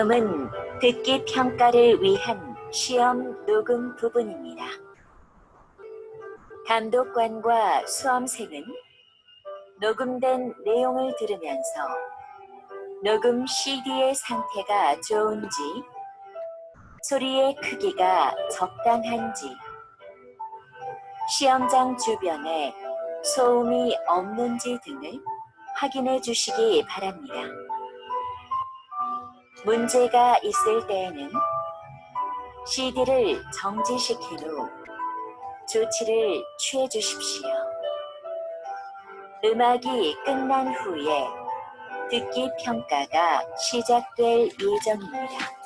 다음은 듣기 평가를 위한 시험 녹음 부분입니다. 감독관과 수험생은 녹음된 내용을 들으면서 녹음 CD의 상태가 좋은지, 소리의 크기가 적당한지, 시험장 주변에 소음이 없는지 등을 확인해 주시기 바랍니다. 문제가 있을 때에는 CD를 정지시킨 후 조치를 취해 주십시오. 음악이 끝난 후에 듣기 평가가 시작될 예정입니다.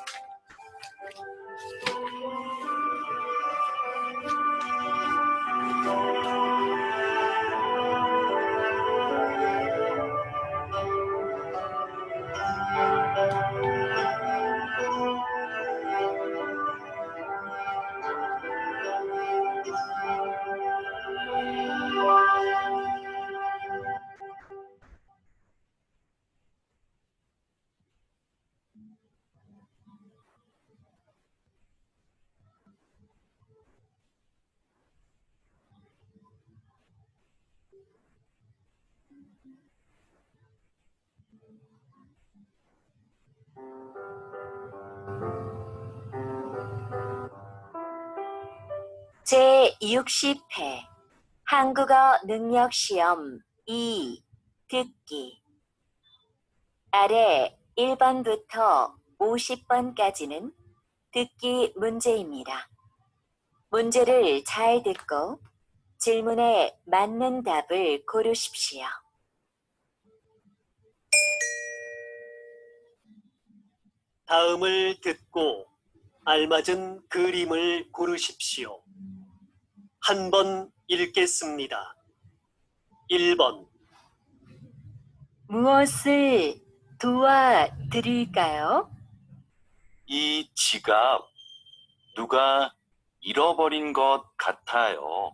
제60회 한국어 능력시험 2 듣기. 아래 1번부터 50번까지는 듣기 문제입니다. 문제를 잘 듣고 질문에 맞는 답을 고르십시오. 다음을 듣고 알맞은 그림을 고르십시오. 한 번 읽겠습니다. 1번. 무엇을 도와드릴까요? 이 지갑 누가 잃어버린 것 같아요.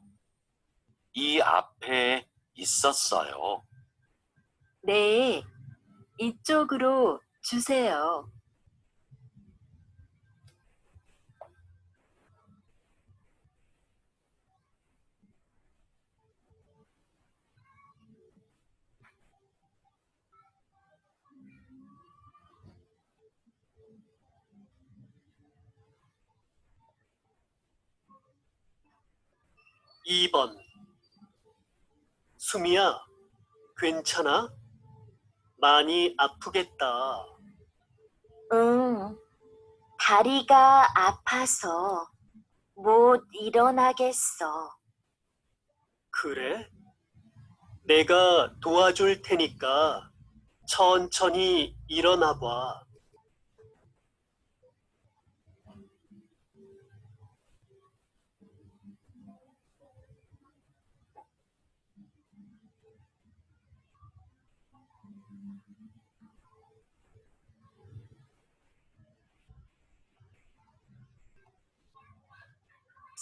이 앞에 있었어요. 네, 이쪽으로 주세요. 2번. 수미야, 괜찮아? 많이 아프겠다. 응, 다리가 아파서 못 일어나겠어. 그래? 내가 도와줄 테니까 천천히 일어나 봐.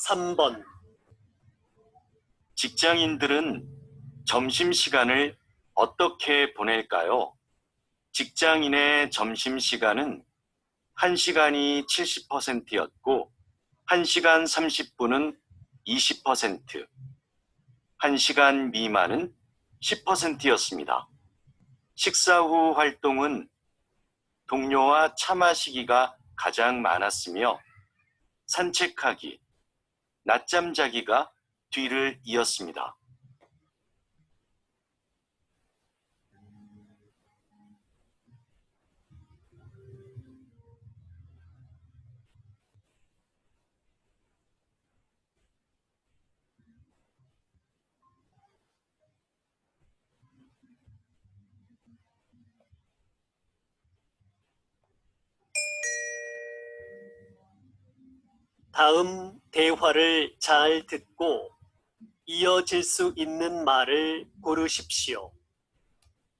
3번. 직장인들은 점심시간을 어떻게 보낼까요? 직장인의 점심시간은 1시간이 70%였고 1시간 30분은 20%, 1시간 미만은 10%였습니다. 식사 후 활동은 동료와 차 마시기가 가장 많았으며 산책하기, 낮잠 자기가 뒤를 이었습니다. 다음 대화를 잘 듣고 이어질 수 있는 말을 고르십시오.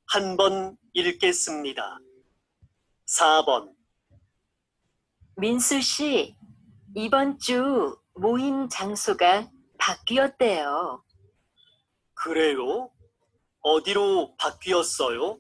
한 번 읽겠습니다. 4번. 민수 씨, 이번 주 모임 장소가 바뀌었대요. 그래요? 어디로 바뀌었어요?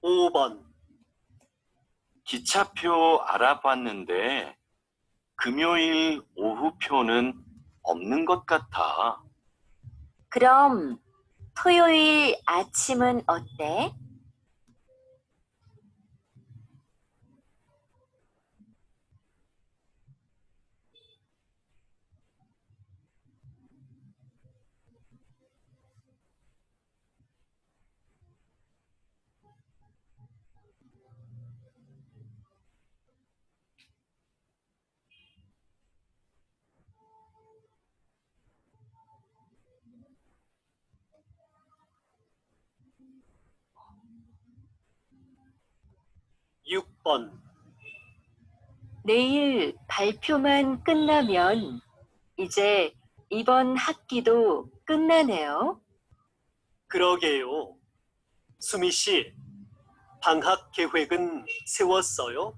5번. 기차표 알아봤는데 금요일 오후표는 없는 것 같아. 그럼 토요일 아침은 어때? 6번. 내일 발표만 끝나면 이제 이번 학기도 끝나네요. 그러게요. 수미 씨, 방학 계획은 세웠어요?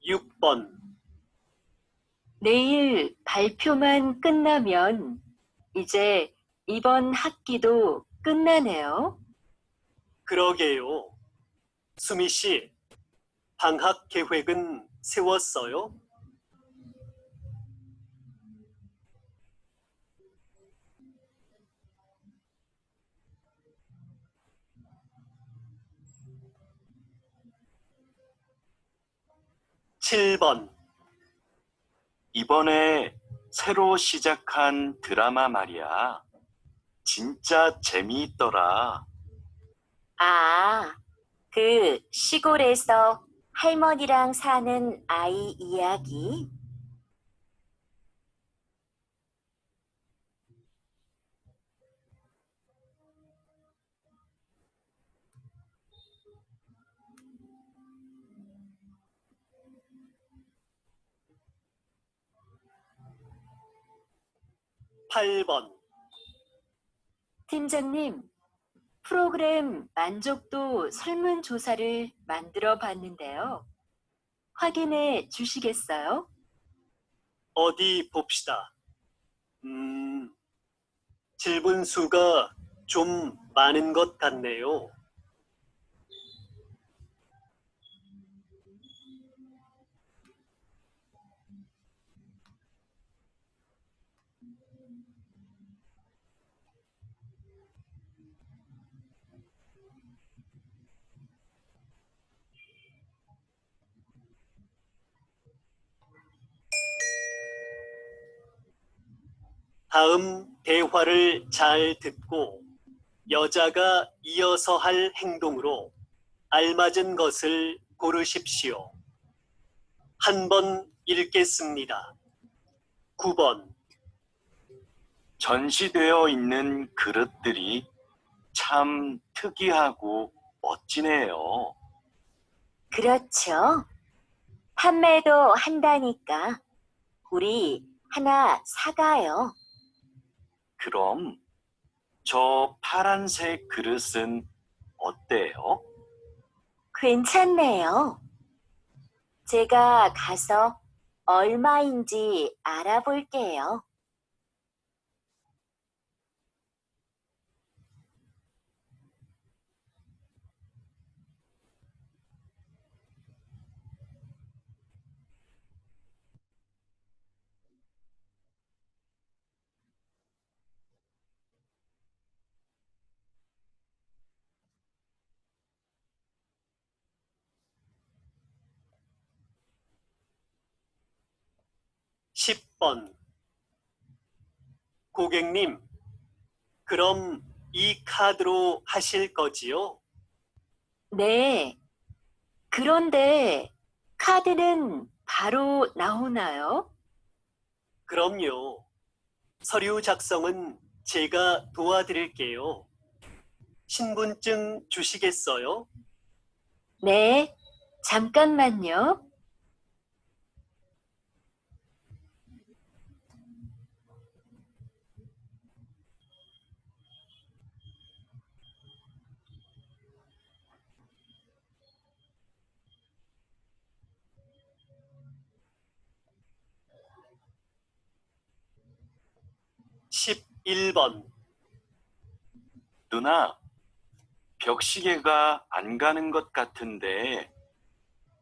6번. 내일 발표만 끝나면 이제 이번 학기도 끝나네요. 그러게요. 수미 씨, 방학 계획은 세웠어요? 7번. 이번에 새로 시작한 드라마 말이야. 진짜 재미있더라. 아, 그 시골에서 할머니랑 사는 아이 이야기? 8번. 팀장님, 프로그램 만족도 설문조사를 만들어 봤는데요. 확인해 주시겠어요? 어디 봅시다. 질문 수가 좀 많은 것 같네요. 다음 대화를 잘 듣고 여자가 이어서 할 행동으로 알맞은 것을 고르십시오. 한 번 읽겠습니다. 9번. 전시되어 있는 그릇들이 참 특이하고 멋지네요. 그렇죠. 판매도 한다니까 우리 하나 사가요. 그럼 저 파란색 그릇은 어때요? 괜찮네요. 제가 가서 얼마인지 알아볼게요. 10번. 고객님, 그럼 이 카드로 하실 거지요? 네. 그런데 카드는 바로 나오나요? 그럼요. 서류 작성은 제가 도와드릴게요. 신분증 주시겠어요? 네. 잠깐만요. 십일 번 누나, 벽시계가 안 가는 것 같은데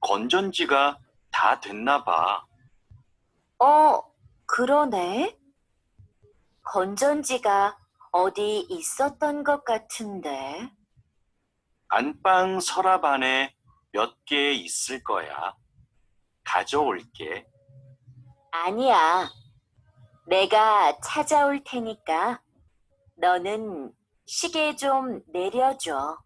건전지가 다 됐나 봐. 그러네. 건전지가 어디 있었던 것 같은데. 안방 서랍 안에 몇 개 있을 거야. 가져올게. 아니야. 내가 찾아올 테니까 너는 시계 좀 내려줘.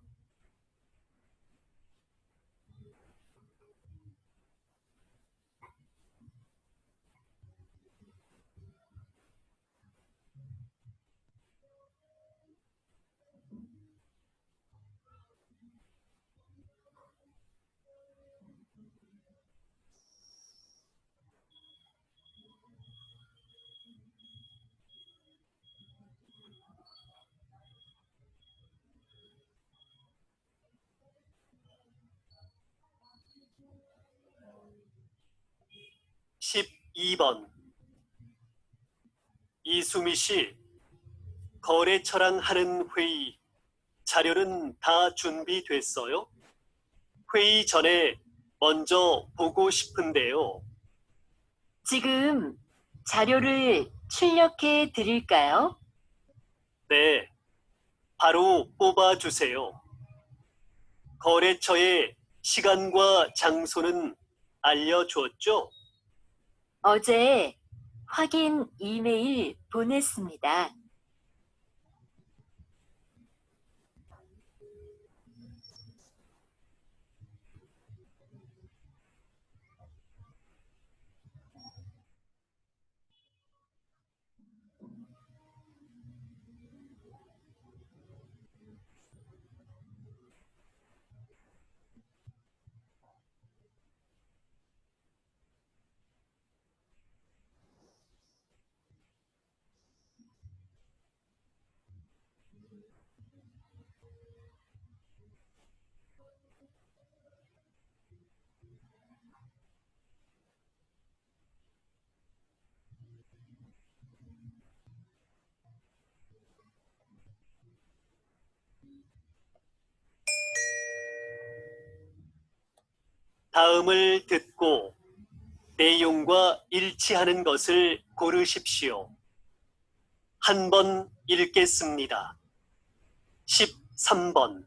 십이 번 이수미 씨, 거래처랑 하는 회의 자료는 다 준비됐어요? 회의 전에 먼저 보고 싶은데요. 지금 자료를 출력해 드릴까요? 네, 바로 뽑아주세요. 거래처의 시간과 장소는 알려주었죠? 어제 확인 이메일 보냈습니다. 다음을 듣고 내용과 일치하는 것을 고르십시오. 한 번 읽겠습니다. 13번.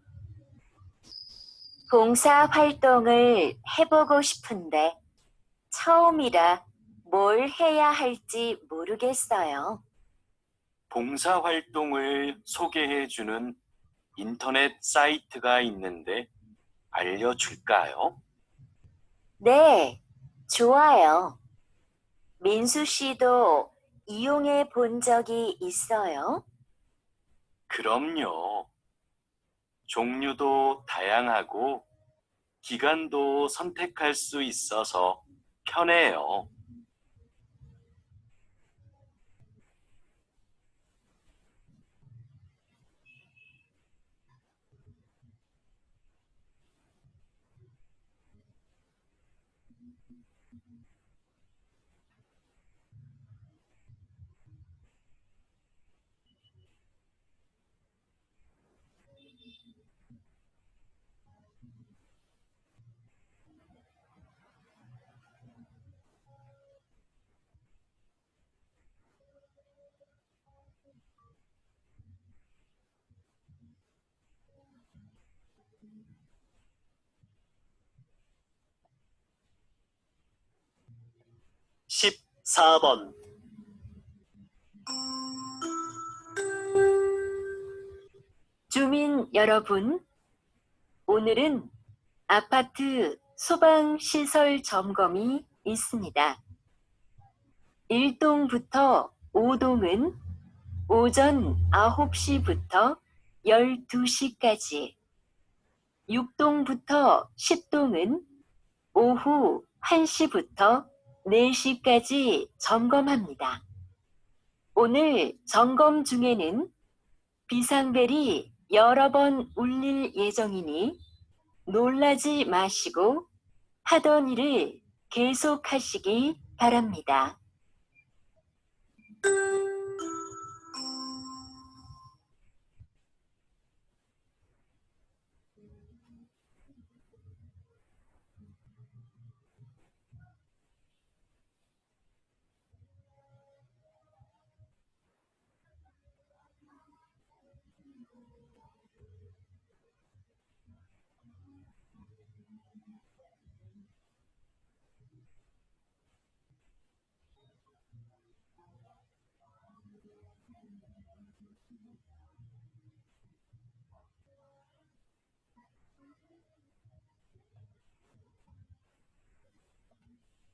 봉사 활동을 해보고 싶은데 처음이라 뭘 해야 할지 모르겠어요. 봉사활동을 소개해주는 인터넷 사이트가 있는데 알려줄까요? 네, 좋아요. 민수 씨도 이용해 본 적이 있어요? 그럼요. 종류도 다양하고 기간도 선택할 수 있어서 편해요. 십사 번. 주민 여러분, 오늘은 아파트 소방시설 점검이 있습니다. 1동부터 5동은 오전 9시부터 12시까지, 6동부터 10동은 오후 1시부터 4시까지 점검합니다. 오늘 점검 중에는 비상벨이 여러 번 울릴 예정이니 놀라지 마시고 하던 일을 계속하시기 바랍니다.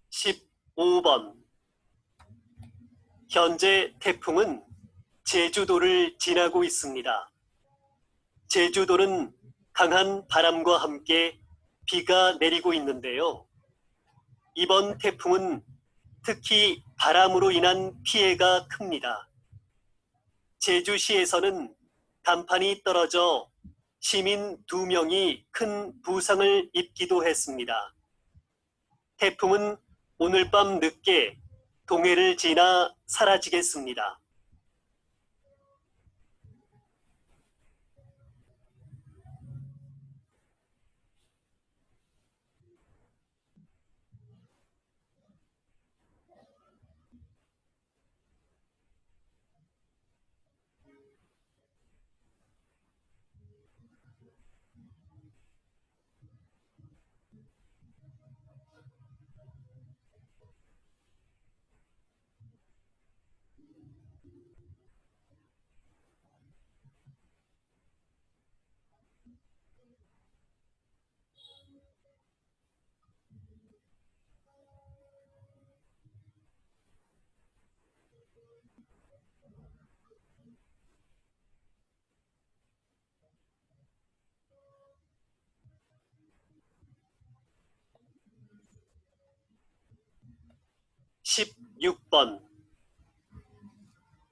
십오 번 현재 태풍은 제주도를 지나고 있습니다. 제주도는 강한 바람과 함께 비가 내리고 있는데요. 이번 태풍은 특히 바람으로 인한 피해가 큽니다. 제주시에서는 간판이 떨어져 시민 2명이 큰 부상을 입기도 했습니다. 태풍은 오늘 밤 늦게 동해를 지나 사라지겠습니다. 십육 번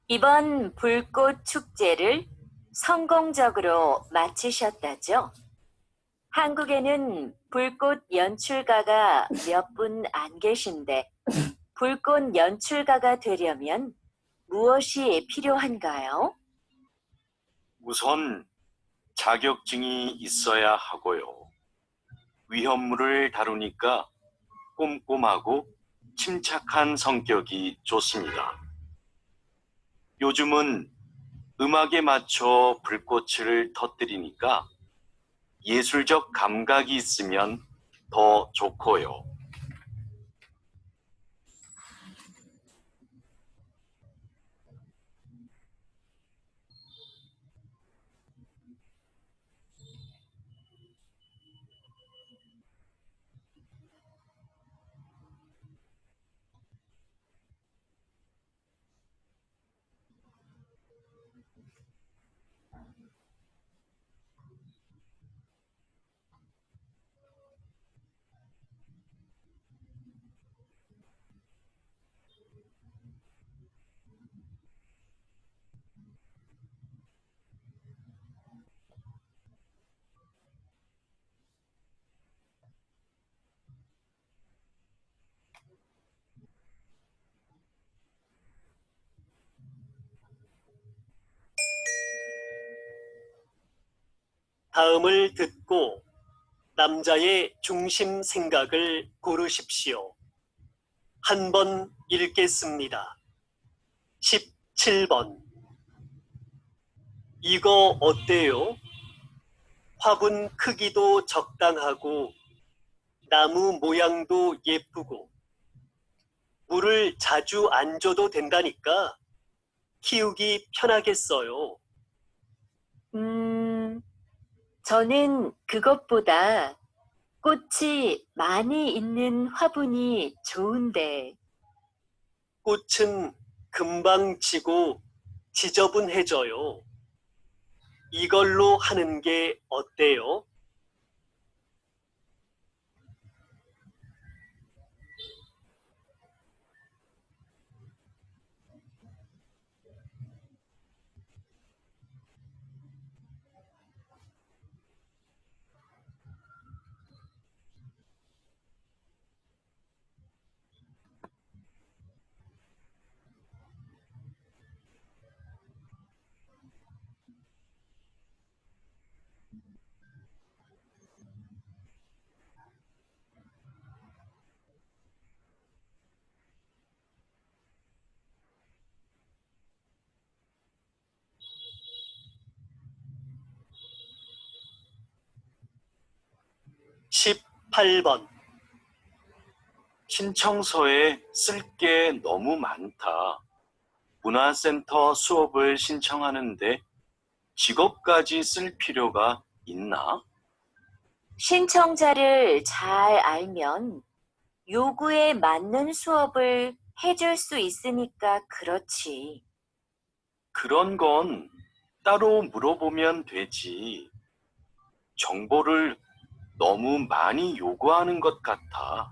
이번 불꽃 축제를 성공적으로 마치셨다죠? 한국에는 불꽃 연출가가 몇 분 안 계신데 불꽃 연출가가 되려면 무엇이 필요한가요? 우선 자격증이 있어야 하고요. 위험물을 다루니까 꼼꼼하고 침착한 성격이 좋습니다. 요즘은 음악에 맞춰 불꽃을 터뜨리니까 예술적 감각이 있으면 더 좋고요. 다음을 듣고 남자의 중심 생각을 고르십시오. 한 번 읽겠습니다. 17번 이거 어때요? 화분 크기도 적당하고 나무 모양도 예쁘고 물을 자주 안 줘도 된다니까 키우기 편하겠어요. 저는 그것보다 꽃이 많이 있는 화분이 좋은데. 꽃은 금방 지고 지저분해져요. 이걸로 하는 게 어때요? 18번. 신청서에 쓸 게 너무 많다. 문화센터 수업을 신청하는데 직업까지 쓸 필요가 있나? 신청자를 잘 알면 요구에 맞는 수업을 해줄 수 있으니까 그렇지. 그런 건 따로 물어보면 되지. 정보를 너무 많이 요구하는 것 같아.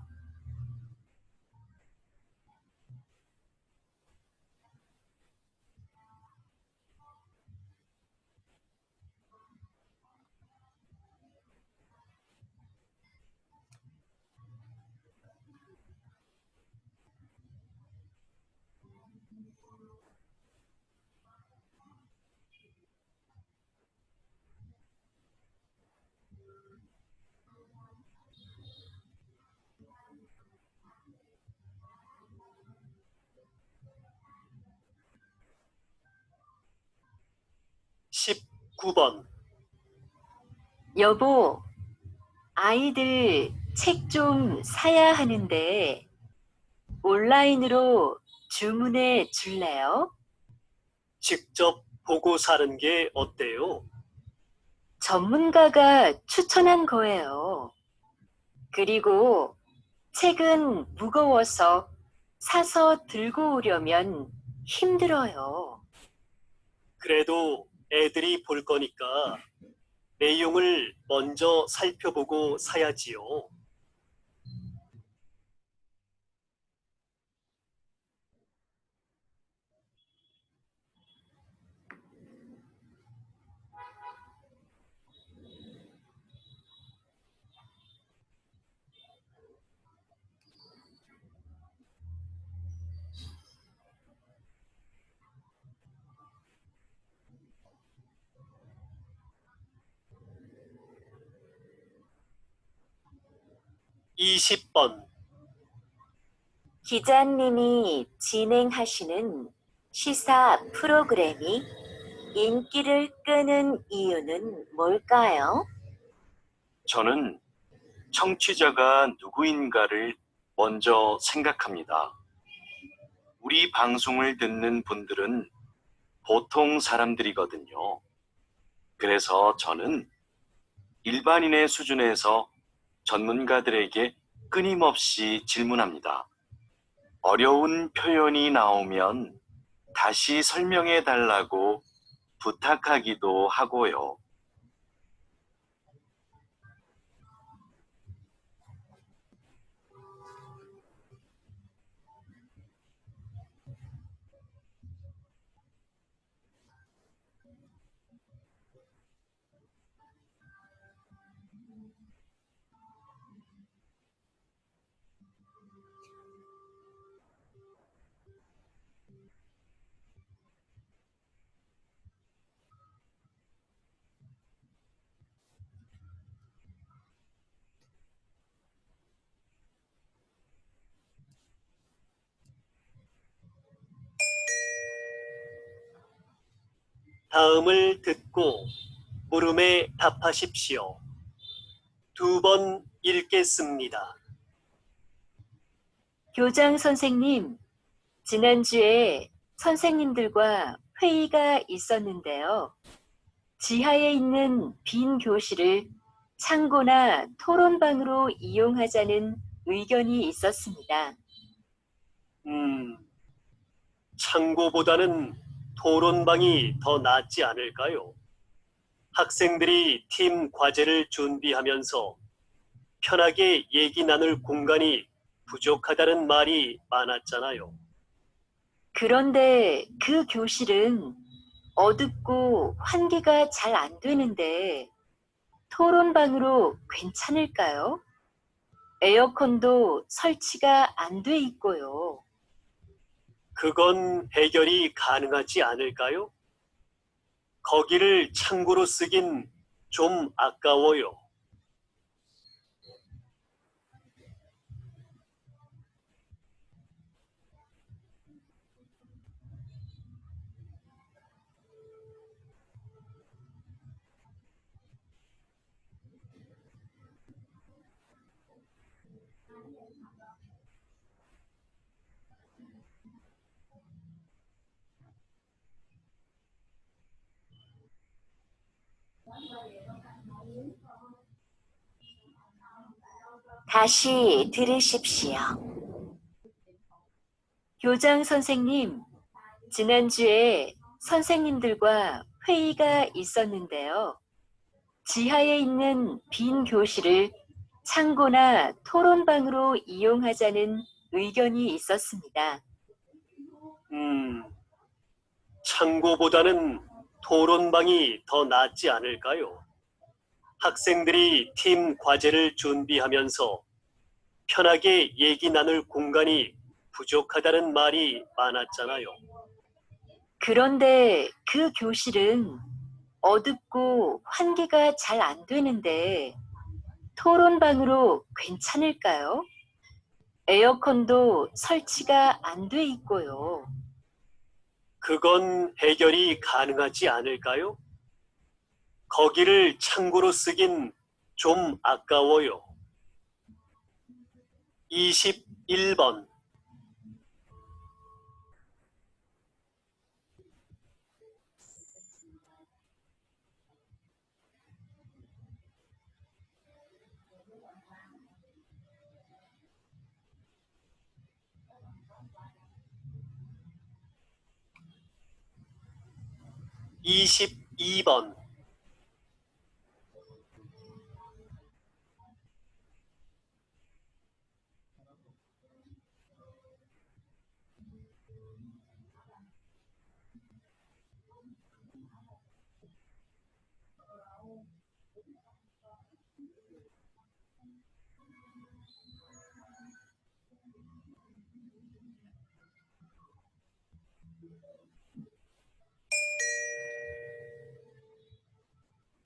십구 번. 여보, 아이들 책 좀 사야 하는데 온라인으로 주문해 줄래요? 직접 보고 사는 게 어때요? 전문가가 추천한 거예요. 그리고 책은 무거워서 사서 들고 오려면 힘들어요. 그래도 애들이 볼 거니까 내용을 먼저 살펴보고 사야지요. 이십 번. 기자님이 진행하시는 시사 프로그램이 인기를 끄는 이유는 뭘까요? 저는 청취자가 누구인가를 먼저 생각합니다. 우리 방송을 듣는 분들은 보통 사람들이거든요. 그래서 저는 일반인의 수준에서 전문가들에게 끊임없이 질문합니다. 어려운 표현이 나오면 다시 설명해 달라고 부탁하기도 하고요. 다음을 듣고 물음에 답하십시오. 2번 읽겠습니다. 교장 선생님, 지난주에 선생님들과 회의가 있었는데요. 지하에 있는 빈 교실을 창고나 토론방으로 이용하자는 의견이 있었습니다. 창고보다는 토론방이 더 낫지 않을까요? 학생들이 팀 과제를 준비하면서 편하게 얘기 나눌 공간이 부족하다는 말이 많았잖아요. 그런데 그 교실은 어둡고 환기가 잘 안 되는데 토론방으로 괜찮을까요? 에어컨도 설치가 안 돼 있고요. 그건 해결이 가능하지 않을까요? 거기를 창고로 쓰긴 좀 아까워요. 다시 들으십시오. 교장 선생님, 지난주에 선생님들과 회의가 있었는데요. 지하에 있는 빈 교실을 창고나 토론방으로 이용하자는 의견이 있었습니다. 창고보다는 토론방이 더 낫지 않을까요? 학생들이 팀 과제를 준비하면서 편하게 얘기 나눌 공간이 부족하다는 말이 많았잖아요. 그런데 그 교실은 어둡고 환기가 잘 안 되는데 토론방으로 괜찮을까요? 에어컨도 설치가 안 돼 있고요. 그건 해결이 가능하지 않을까요? 거기를 창고로 쓰긴 좀 아까워요. 21번. (22번)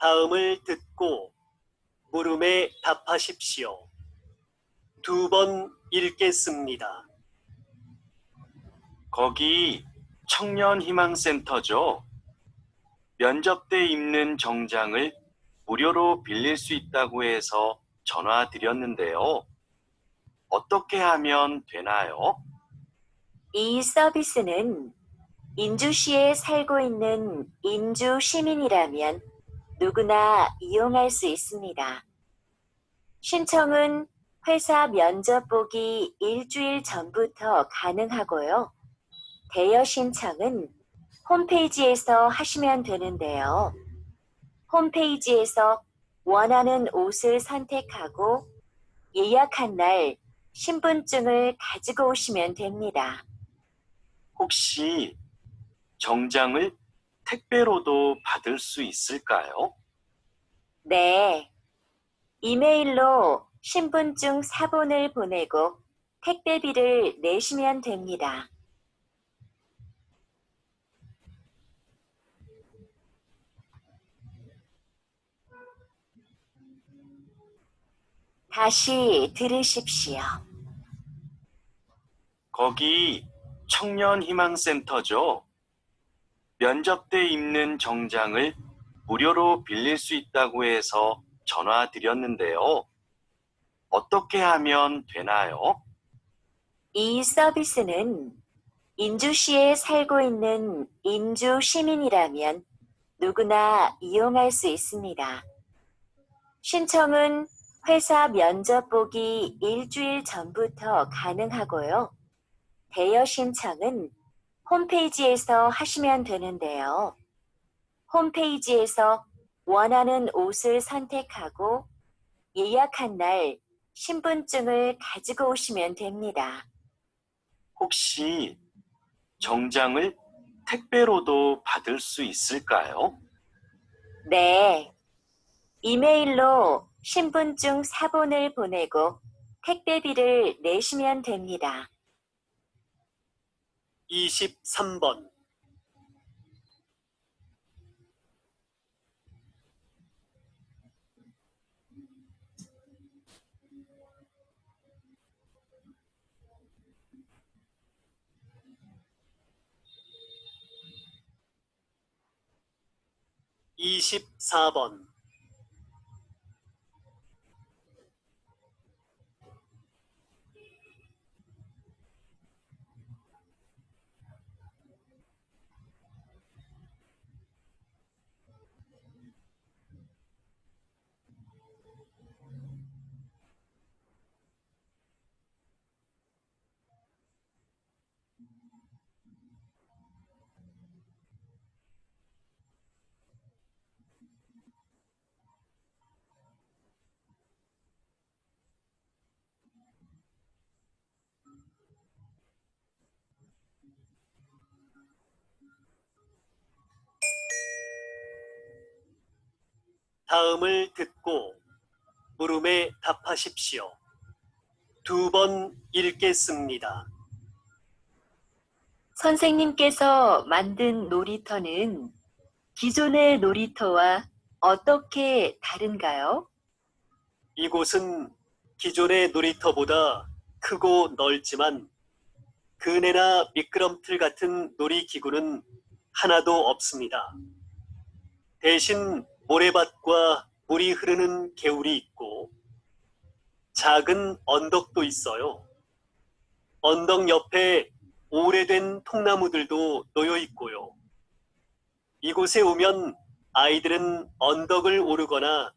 다음을 듣고 물음에 답하십시오. 2번 읽겠습니다. 거기 청년희망센터죠? 면접 때 입는 정장을 무료로 빌릴 수 있다고 해서 전화 드렸는데요. 어떻게 하면 되나요? 이 서비스는 인주시에 살고 있는 인주 시민이라면 누구나 이용할 수 있습니다. 신청은 회사 면접 보기 일주일 전부터 가능하고요. 대여 신청은 홈페이지에서 하시면 되는데요. 홈페이지에서 원하는 옷을 선택하고 예약한 날 신분증을 가지고 오시면 됩니다. 혹시 정장을 택배로도 받을 수 있을까요? 네. 이메일로 신분증 사본을 보내고 택배비를 내시면 됩니다. 다시 들으십시오. 거기 청년희망센터죠? 면접 때 입는 정장을 무료로 빌릴 수 있다고 해서 전화 드렸는데요. 어떻게 하면 되나요? 이 서비스는 인주시에 살고 있는 인주 시민이라면 누구나 이용할 수 있습니다. 신청은 회사 면접 보기 일주일 전부터 가능하고요. 대여 신청은 홈페이지에서 하시면 되는데요. 홈페이지에서 원하는 옷을 선택하고 예약한 날 신분증을 가지고 오시면 됩니다. 혹시 정장을 택배로도 받을 수 있을까요? 네. 이메일로 신분증 사본을 보내고 택배비를 내시면 됩니다. 23번. (24번) 다음을 듣고 물음에 답하십시오. 2번 읽겠습니다. 선생님께서 만든 놀이터는 기존의 놀이터와 어떻게 다른가요? 이곳은 기존의 놀이터보다 크고 넓지만 그네나 미끄럼틀 같은 놀이기구는 하나도 없습니다. 대신 모래밭과 물이 흐르는 개울이 있고 작은 언덕도 있어요. 언덕 옆에 오래된 통나무들도 놓여 있고요. 이곳에 오면 아이들은 언덕을 오르거나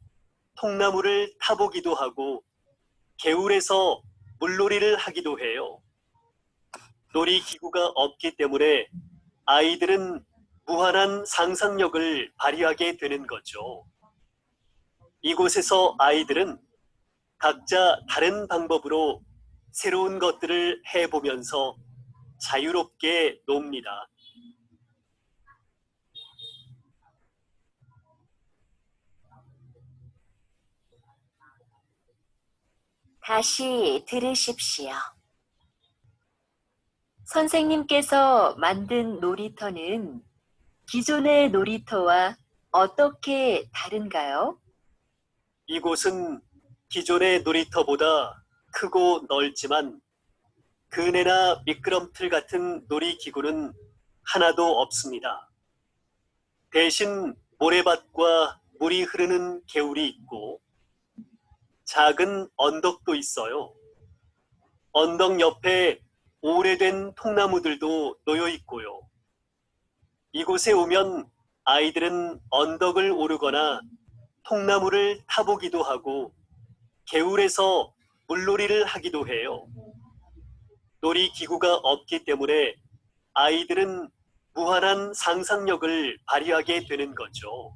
통나무를 타보기도 하고 개울에서 물놀이를 하기도 해요. 놀이기구가 없기 때문에 아이들은 무한한 상상력을 발휘하게 되는 거죠. 이곳에서 아이들은 각자 다른 방법으로 새로운 것들을 해보면서 자유롭게 놉니다. 다시 들으십시오. 선생님께서 만든 놀이터는 기존의 놀이터와 어떻게 다른가요? 이곳은 기존의 놀이터보다 크고 넓지만 그네나 미끄럼틀 같은 놀이기구는 하나도 없습니다. 대신 모래밭과 물이 흐르는 개울이 있고 작은 언덕도 있어요. 언덕 옆에 오래된 통나무들도 놓여 있고요. 이곳에 오면 아이들은 언덕을 오르거나 통나무를 타보기도 하고 개울에서 물놀이를 하기도 해요. 놀이기구가 없기 때문에 아이들은 무한한 상상력을 발휘하게 되는 거죠.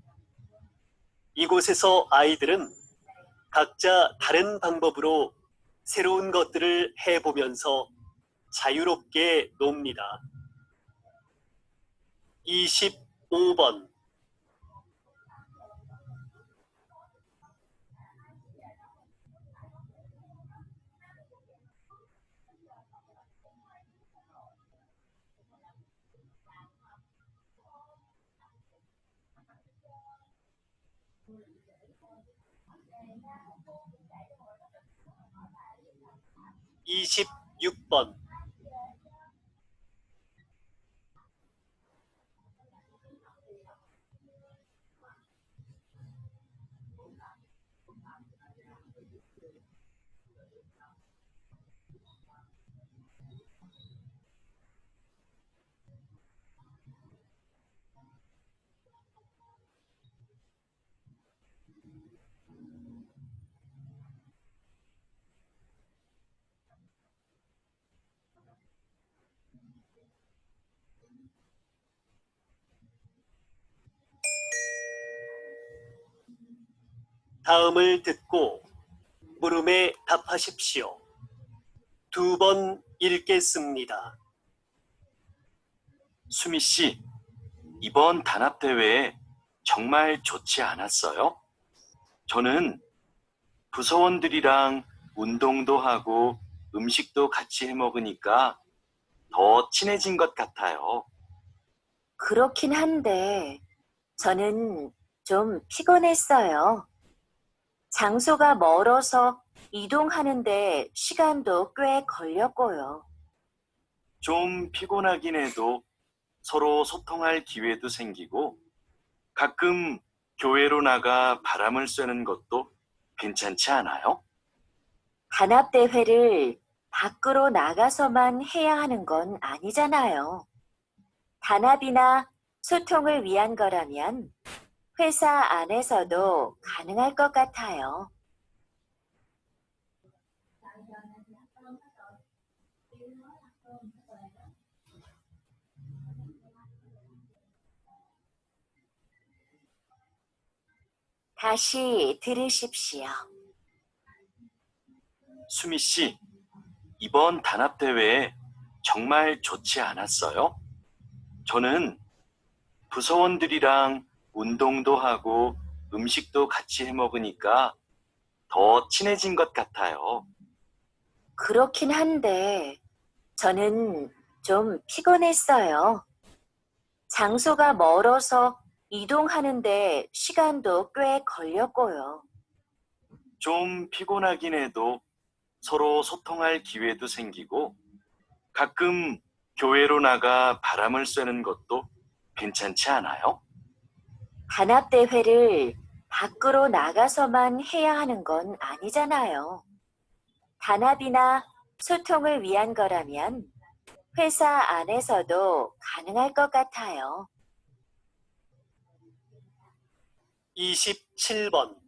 이곳에서 아이들은 각자 다른 방법으로 새로운 것들을 해보면서 자유롭게 놉니다. 25번 26번 '다음을 듣고 물음에 답하십시오. 2번 읽겠습니다. 수미 씨, 이번 단합대회 정말 좋지 않았어요? 저는 부서원들이랑 운동도 하고 음식도 같이 해 먹으니까 더 친해진 것 같아요. 그렇긴 한데 저는 좀 피곤했어요. 장소가 멀어서 이동하는데 시간도 꽤 걸렸고요. 좀 피곤하긴 해도 서로 소통할 기회도 생기고 가끔 교회로 나가 바람을 쐬는 것도 괜찮지 않아요? 단합대회를 밖으로 나가서만 해야 하는 건 아니잖아요. 단합이나 소통을 위한 거라면 회사 안에서도 가능할 것 같아요. 다시 들으십시오. 수미 씨, 이번 단합대회 정말 좋지 않았어요? 저는 부서원들이랑 운동도 하고 음식도 같이 해 먹으니까 더 친해진 것 같아요. 그렇긴 한데, 저는 좀 피곤했어요. 장소가 멀어서 이동하는데 시간도 꽤 걸렸고요. 좀 피곤하긴 해도 서로 소통할 기회도 생기고 가끔 교회로 나가 바람을 쐬는 것도 괜찮지 않아요? 단합대회를 밖으로 나가서만 해야 하는 건 아니잖아요. 단합이나 소통을 위한 거라면 회사 안에서도 가능할 것 같아요. 27번.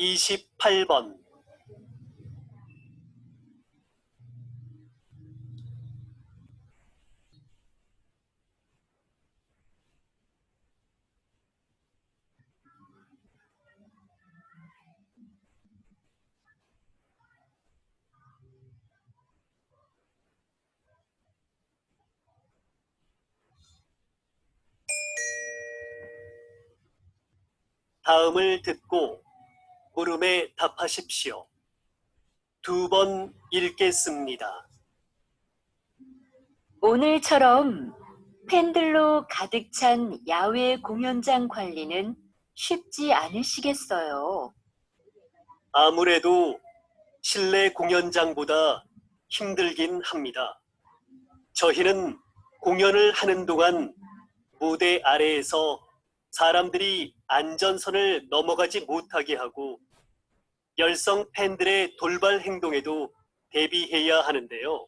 이십팔 번. 다음을 듣고 물음에 답하십시오. 2번 읽겠습니다. 오늘처럼 팬들로 가득 찬 야외 공연장 관리는 쉽지 않으시겠어요. 아무래도 실내 공연장보다 힘들긴 합니다. 저희는 공연을 하는 동안 무대 아래에서 사람들이 안전선을 넘어가지 못하게 하고 열성 팬들의 돌발 행동에도 대비해야 하는데요.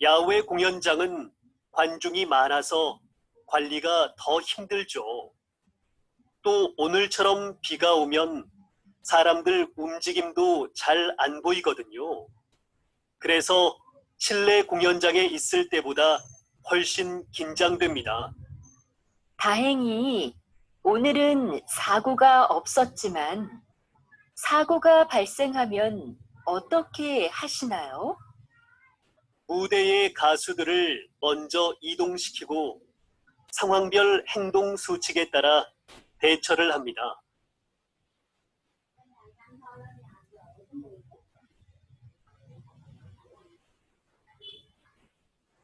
야외 공연장은 관중이 많아서 관리가 더 힘들죠. 또 오늘처럼 비가 오면 사람들 움직임도 잘 안 보이거든요. 그래서 실내 공연장에 있을 때보다 훨씬 긴장됩니다. 다행히 오늘은 사고가 없었지만 사고가 발생하면 어떻게 하시나요? 무대의 가수들을 먼저 이동시키고 상황별 행동 수칙에 따라 대처를 합니다.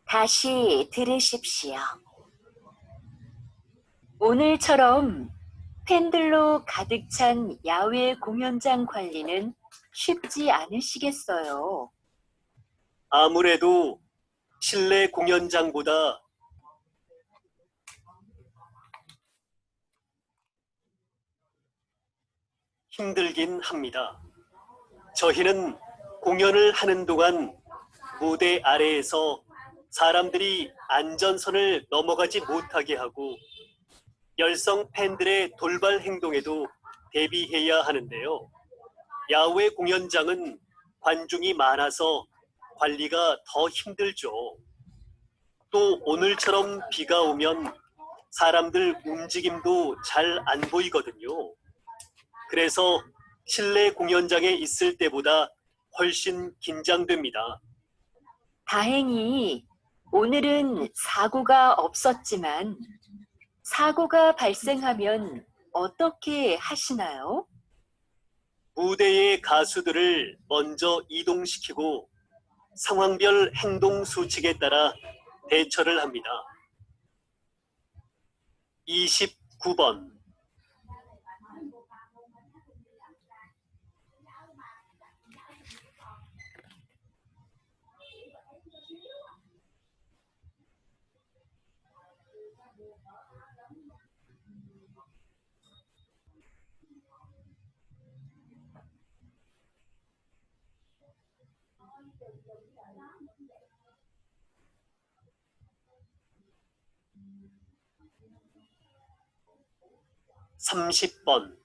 다시 들으십시오. 오늘처럼 팬들로 가득 찬 야외 공연장 관리는 쉽지 않으시겠어요. 아무래도 실내 공연장보다 힘들긴 합니다. 저희는 공연을 하는 동안 무대 아래에서 사람들이 안전선을 넘어가지 못하게 하고 열성 팬들의 돌발 행동에도 대비해야 하는데요. 야외 공연장은 관중이 많아서 관리가 더 힘들죠. 또 오늘처럼 비가 오면 사람들 움직임도 잘 안 보이거든요. 그래서 실내 공연장에 있을 때보다 훨씬 긴장됩니다. 다행히 오늘은 사고가 없었지만 사고가 발생하면 어떻게 하시나요? 무대의 가수들을 먼저 이동시키고 상황별 행동 수칙에 따라 대처를 합니다. 29번. (30번)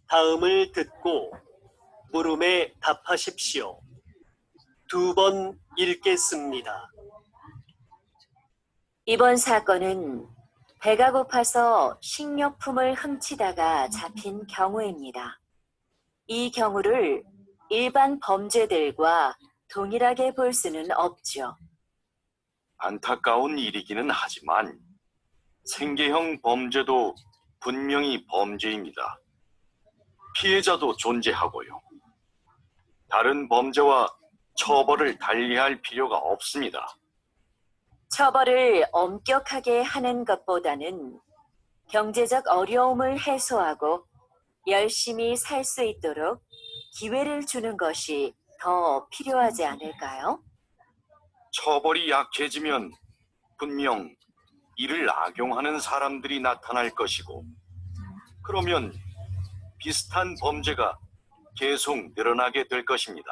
다음을 듣고 물음에 답하십시오. 2번 읽겠습니다. 이번 사건은 배가 고파서 식료품을 훔치다가 잡힌 경우입니다. 이 경우를 일반 범죄들과 동일하게 볼 수는 없죠. 안타까운 일이기는 하지만 생계형 범죄도 분명히 범죄입니다. 피해자도 존재하고요. 다른 범죄와 처벌을 달리할 필요가 없습니다. 처벌을 엄격하게 하는 것보다는 경제적 어려움을 해소하고 열심히 살 수 있도록 기회를 주는 것이 더 필요하지 않을까요? 처벌이 약해지면 분명 이를 악용하는 사람들이 나타날 것이고, 그러면 비슷한 범죄가 계속 늘어나게 될 것입니다.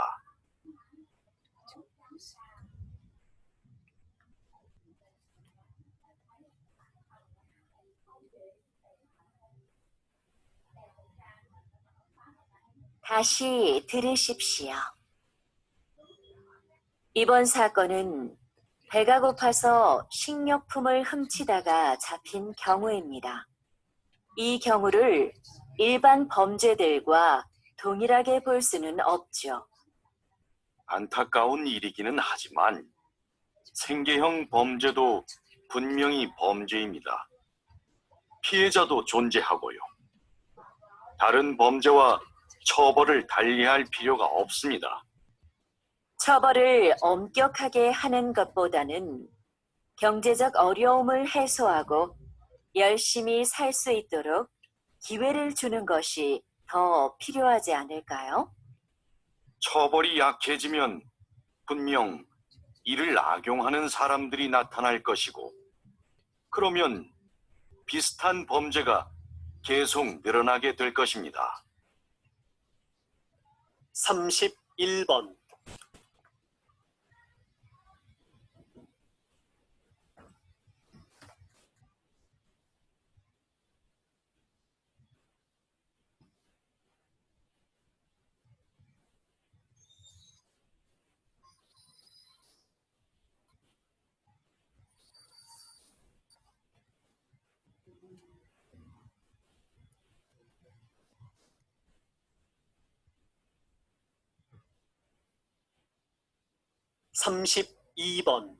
다시 들으십시오. 이번 사건은 배가 고파서 식료품을 훔치다가 잡힌 경우입니다. 이 경우를 일반 범죄들과 동일하게 볼 수는 없죠. 안타까운 일이기는 하지만 생계형 범죄도 분명히 범죄입니다. 피해자도 존재하고요. 다른 범죄와 처벌을 달리할 필요가 없습니다. 처벌을 엄격하게 하는 것보다는 경제적 어려움을 해소하고 열심히 살 수 있도록 기회를 주는 것이 더 필요하지 않을까요? 처벌이 약해지면 분명 이를 악용하는 사람들이 나타날 것이고, 그러면 비슷한 범죄가 계속 늘어나게 될 것입니다. 31번. 삼십이 번.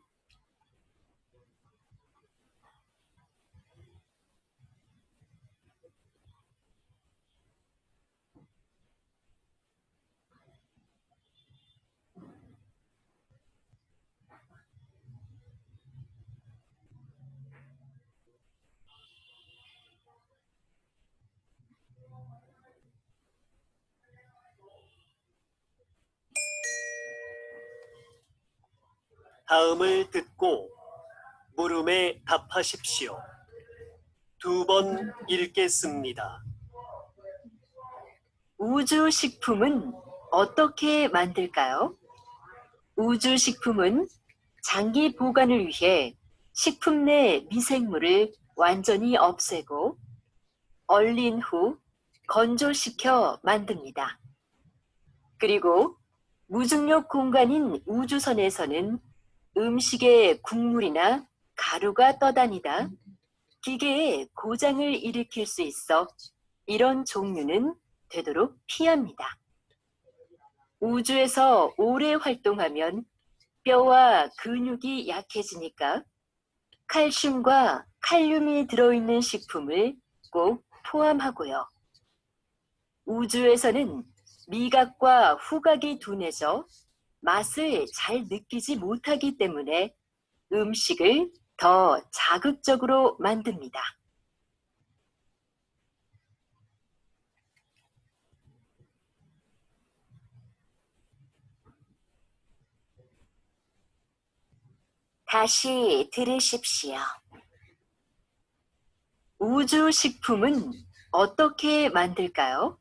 다음을 듣고 물음에 답하십시오. 2번 읽겠습니다. 우주식품은 어떻게 만들까요? 우주식품은 장기 보관을 위해 식품 내 미생물을 완전히 없애고 얼린 후 건조시켜 만듭니다. 그리고 무중력 공간인 우주선에서는 음식에 국물이나 가루가 떠다니다 기계에 고장을 일으킬 수 있어 이런 종류는 되도록 피합니다. 우주에서 오래 활동하면 뼈와 근육이 약해지니까 칼슘과 칼륨이 들어있는 식품을 꼭 포함하고요. 우주에서는 미각과 후각이 둔해져 맛을 잘 느끼지 못하기 때문에 음식을 더 자극적으로 만듭니다. 다시 들으십시오. 우주식품은 어떻게 만들까요?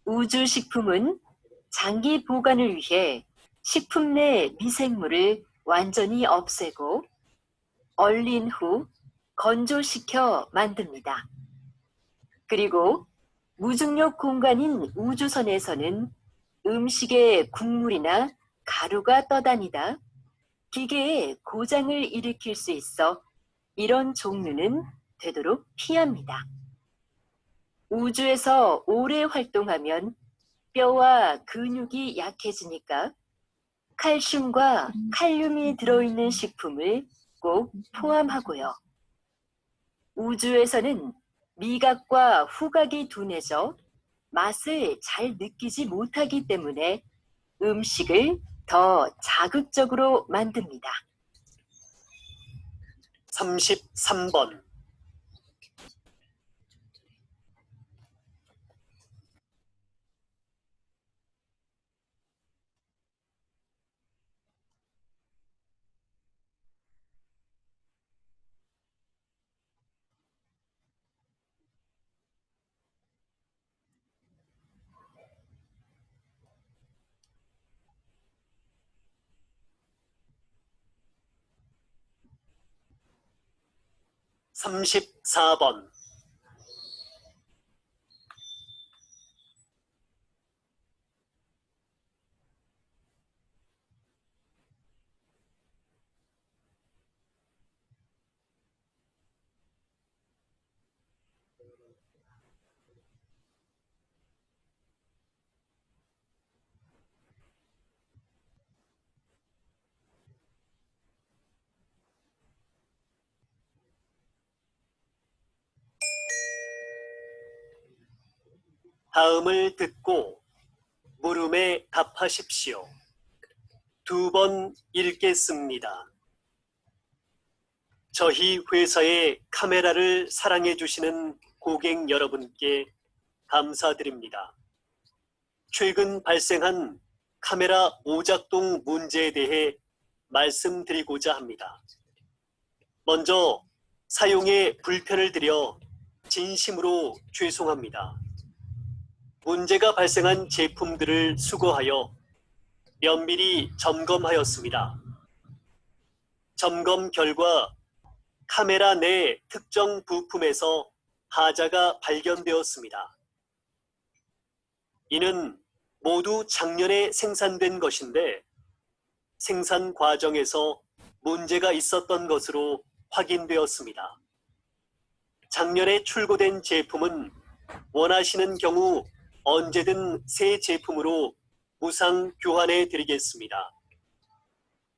우주식품은 장기 보관을 위해 식품 내 미생물을 완전히 없애고 얼린 후 건조시켜 만듭니다. 그리고 무중력 공간인 우주선에서는 음식에 국물이나 가루가 떠다니다 기계에 고장을 일으킬 수 있어 이런 종류는 되도록 피합니다. 우주에서 오래 활동하면 뼈와 근육이 약해지니까 칼슘과 칼륨이 들어있는 식품을 꼭 포함하고요. 우주에서는 미각과 후각이 둔해져 맛을 잘 느끼지 못하기 때문에 음식을 더 자극적으로 만듭니다. 33번. 삼십사 번. 다음을 듣고 물음에 답하십시오. 2번 읽겠습니다. 저희 회사의 카메라를 사랑해 주시는 고객 여러분께 감사드립니다. 최근 발생한 카메라 오작동 문제에 대해 말씀드리고자 합니다. 먼저 사용에 불편을 드려 진심으로 죄송합니다. 문제가 발생한 제품들을 수거하여 면밀히 점검하였습니다. 점검 결과 카메라 내 특정 부품에서 하자가 발견되었습니다. 이는 모두 작년에 생산된 것인데 생산 과정에서 문제가 있었던 것으로 확인되었습니다. 작년에 출고된 제품은 원하시는 경우 언제든 새 제품으로 무상 교환해 드리겠습니다.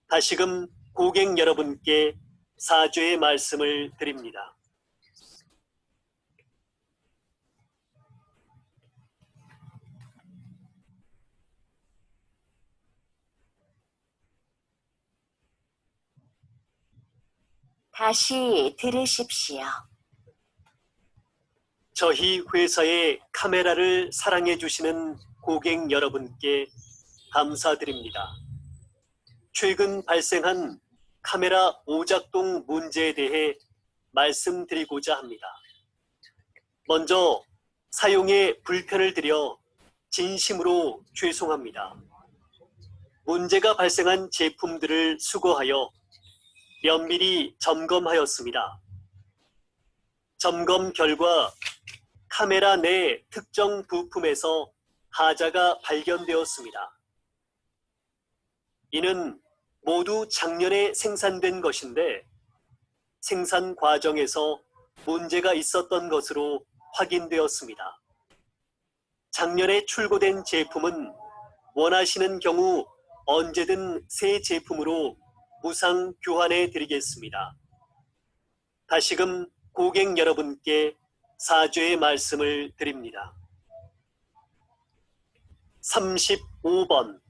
다시금 고객 여러분께 사죄의 말씀을 드립니다. 다시 들으십시오. 저희 회사의 카메라를 사랑해 주시는 고객 여러분께 감사드립니다. 최근 발생한 카메라 오작동 문제에 대해 말씀드리고자 합니다. 먼저 사용에 불편을 드려 진심으로 죄송합니다. 문제가 발생한 제품들을 수거하여 면밀히 점검하였습니다. 점검 결과 카메라 내 특정 부품에서 하자가 발견되었습니다. 이는 모두 작년에 생산된 것인데 생산 과정에서 문제가 있었던 것으로 확인되었습니다. 작년에 출고된 제품은 원하시는 경우 언제든 새 제품으로 무상 교환해 드리겠습니다. 다시금 고객 여러분께 사죄의 말씀을 드립니다. 35번.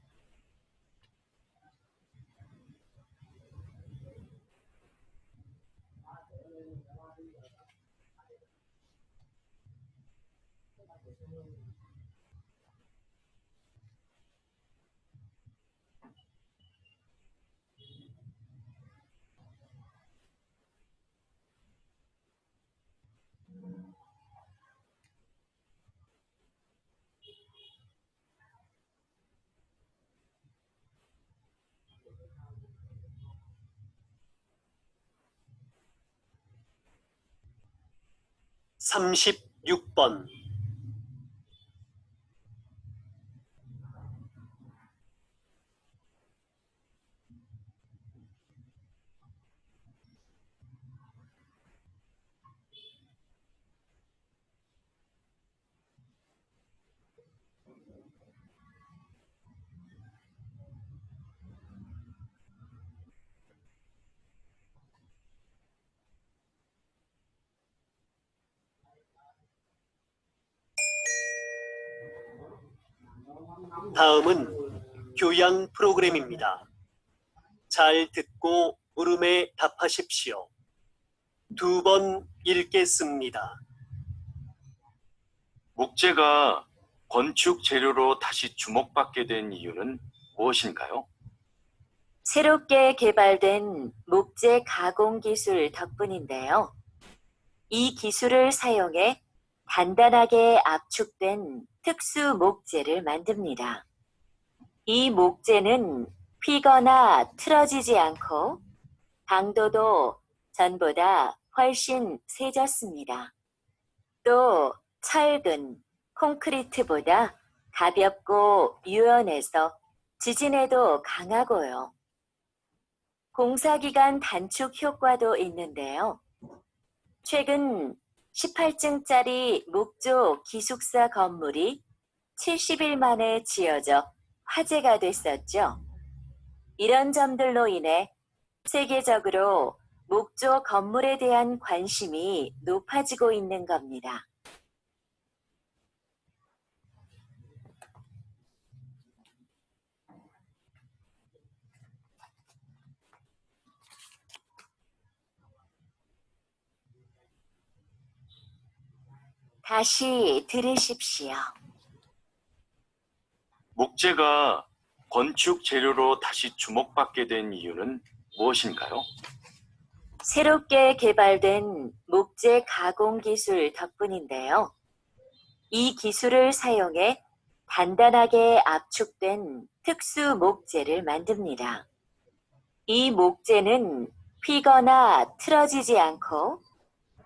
(36번) 다음은 교양 프로그램입니다. 잘 듣고 물음에 답하십시오. 2번 읽겠습니다. 목재가 건축 재료로 다시 주목받게 된 이유는 무엇인가요? 새롭게 개발된 목재 가공 기술 덕분인데요. 이 기술을 사용해 단단하게 압축된 특수 목재를 만듭니다. 이 목재는 휘거나 틀어지지 않고 강도도 전보다 훨씬 세졌습니다. 또 철근, 콘크리트보다 가볍고 유연해서 지진에도 강하고요. 공사기간 단축 효과도 있는데요. 최근 18층짜리 목조 기숙사 건물이 70일 만에 지어져 화제가 됐었죠. 이런 점들로 인해 세계적으로 목조 건물에 대한 관심이 높아지고 있는 겁니다. 다시 들으십시오. 목재가 건축 재료로 다시 주목받게 된 이유는 무엇인가요? 새롭게 개발된 목재 가공 기술 덕분인데요. 이 기술을 사용해 단단하게 압축된 특수 목재를 만듭니다. 이 목재는 휘거나 틀어지지 않고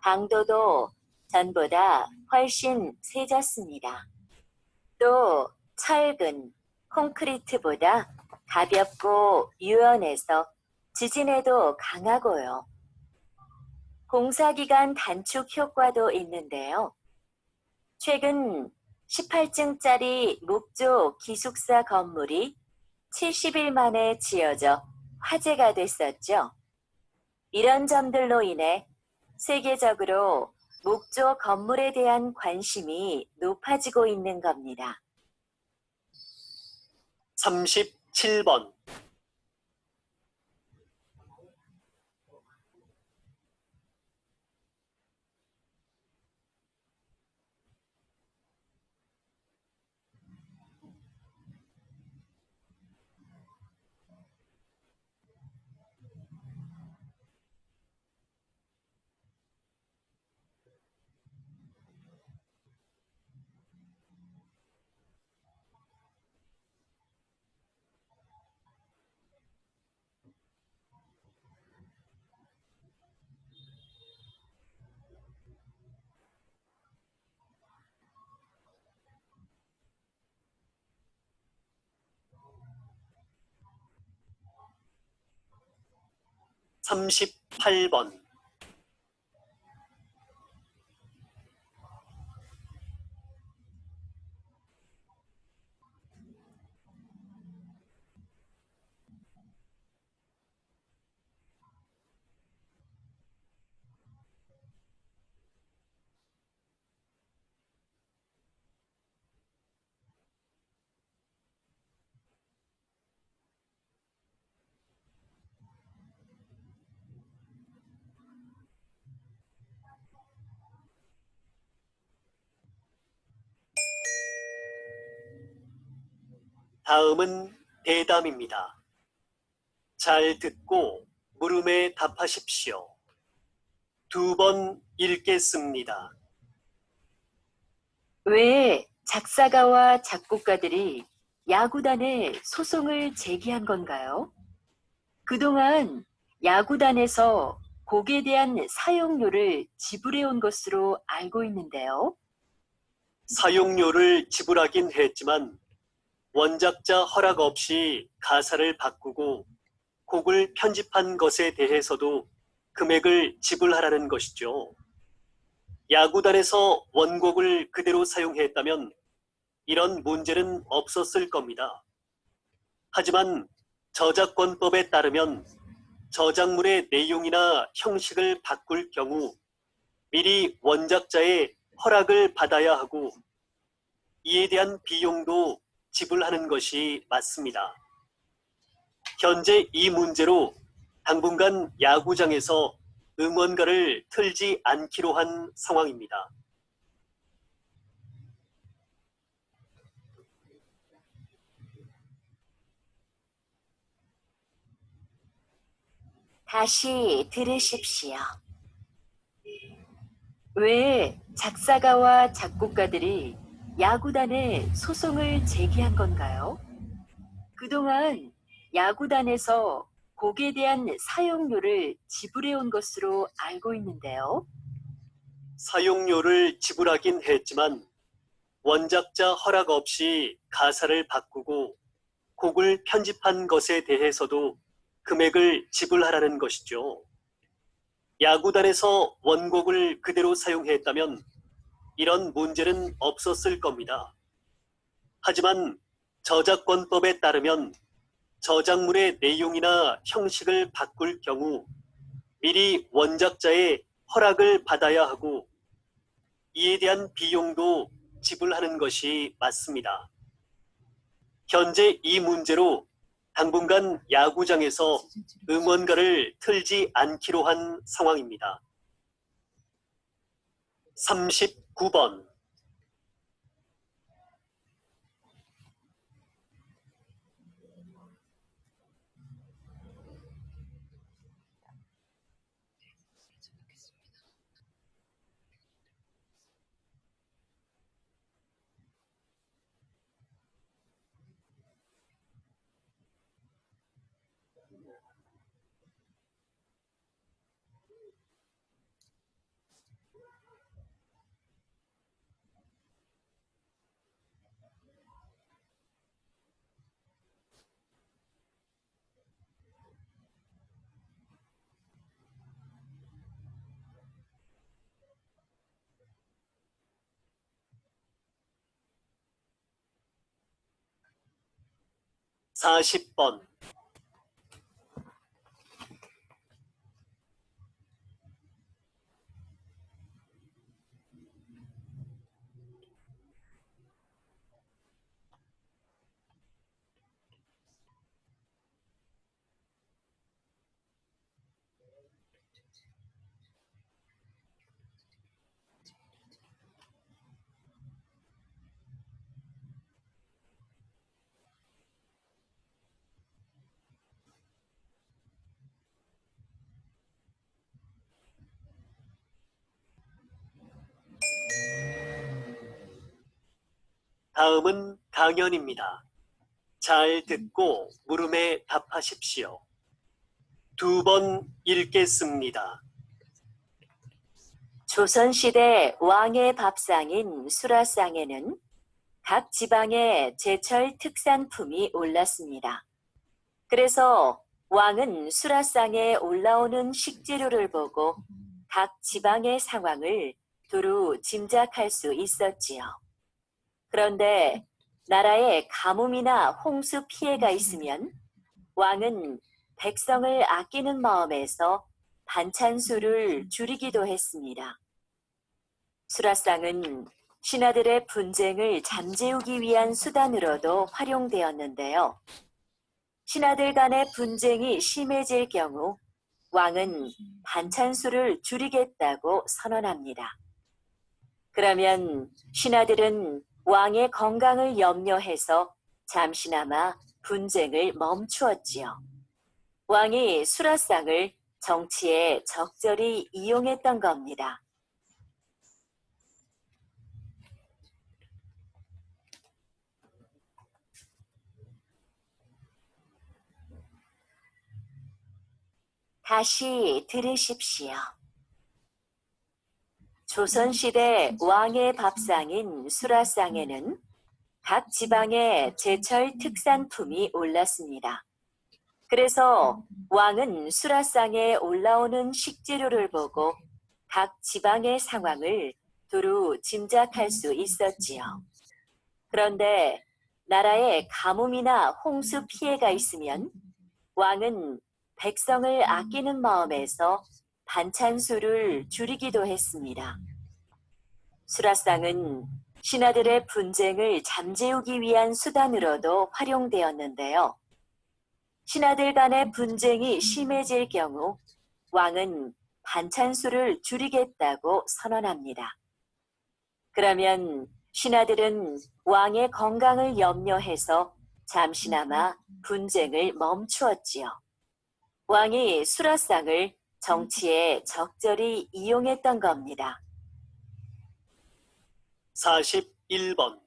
강도도 전보다 훨씬 세졌습니다. 또 철근, 콘크리트보다 가볍고 유연해서 지진에도 강하고요. 공사기간 단축 효과도 있는데요. 최근 18층짜리 목조 기숙사 건물이 70일 만에 지어져 화제가 됐었죠. 이런 점들로 인해 세계적으로 목조 건물에 대한 관심이 높아지고 있는 겁니다. 37번. 삼십팔 번. 다음은 대담입니다. 잘 듣고 물음에 답하십시오. 2번 읽겠습니다. 왜 작사가와 작곡가들이 야구단에 소송을 제기한 건가요? 그동안 야구단에서 곡에 대한 사용료를 지불해온 것으로 알고 있는데요. 사용료를 지불하긴 했지만 원작자 허락 없이 가사를 바꾸고 곡을 편집한 것에 대해서도 금액을 지불하라는 것이죠. 야구단에서 원곡을 그대로 사용했다면 이런 문제는 없었을 겁니다. 하지만 저작권법에 따르면 저작물의 내용이나 형식을 바꿀 경우 미리 원작자의 허락을 받아야 하고 이에 대한 비용도 지불하는 것이 맞습니다. 현재 이 문제로 당분간 야구장에서 응원가를 틀지 않기로 한 상황입니다. 다시 들으십시오. 왜 작사가와 작곡가들이 야구단에 소송을 제기한 건가요? 그동안 야구단에서 곡에 대한 사용료를 지불해 온 것으로 알고 있는데요. 사용료를 지불하긴 했지만 원작자 허락 없이 가사를 바꾸고 곡을 편집한 것에 대해서도 금액을 지불하라는 것이죠. 야구단에서 원곡을 그대로 사용했다면 이런 문제는 없었을 겁니다. 하지만 저작권법에 따르면 저작물의 내용이나 형식을 바꿀 경우 미리 원작자의 허락을 받아야 하고 이에 대한 비용도 지불하는 것이 맞습니다. 현재 이 문제로 당분간 야구장에서 응원가를 틀지 않기로 한 상황입니다. 39번. 사십 번. 다음은 강연입니다. 잘 듣고 물음에 답하십시오. 2번 읽겠습니다. 조선시대 왕의 밥상인 수라상에는 각 지방의 제철 특산품이 올랐습니다. 그래서 왕은 수라상에 올라오는 식재료를 보고 각 지방의 상황을 두루 짐작할 수 있었지요. 그런데 나라에 가뭄이나 홍수 피해가 있으면 왕은 백성을 아끼는 마음에서 반찬수를 줄이기도 했습니다. 수라상은 신하들의 분쟁을 잠재우기 위한 수단으로도 활용되었는데요. 신하들 간의 분쟁이 심해질 경우 왕은 반찬수를 줄이겠다고 선언합니다. 그러면 신하들은 왕의 건강을 염려해서 잠시나마 분쟁을 멈추었지요. 왕이 수라상을 정치에 적절히 이용했던 겁니다. 다시 들으십시오. 조선시대 왕의 밥상인 수라상에는 각 지방의 제철 특산품이 올랐습니다. 그래서 왕은 수라상에 올라오는 식재료를 보고 각 지방의 상황을 두루 짐작할 수 있었지요. 그런데 나라에 가뭄이나 홍수 피해가 있으면 왕은 백성을 아끼는 마음에서 반찬수를 줄이기도 했습니다. 수라상은 신하들의 분쟁을 잠재우기 위한 수단으로도 활용되었는데요. 신하들 간의 분쟁이 심해질 경우 왕은 반찬수를 줄이겠다고 선언합니다. 그러면 신하들은 왕의 건강을 염려해서 잠시나마 분쟁을 멈추었지요. 왕이 수라상을 정치에 적절히 이용했던 겁니다. 41번.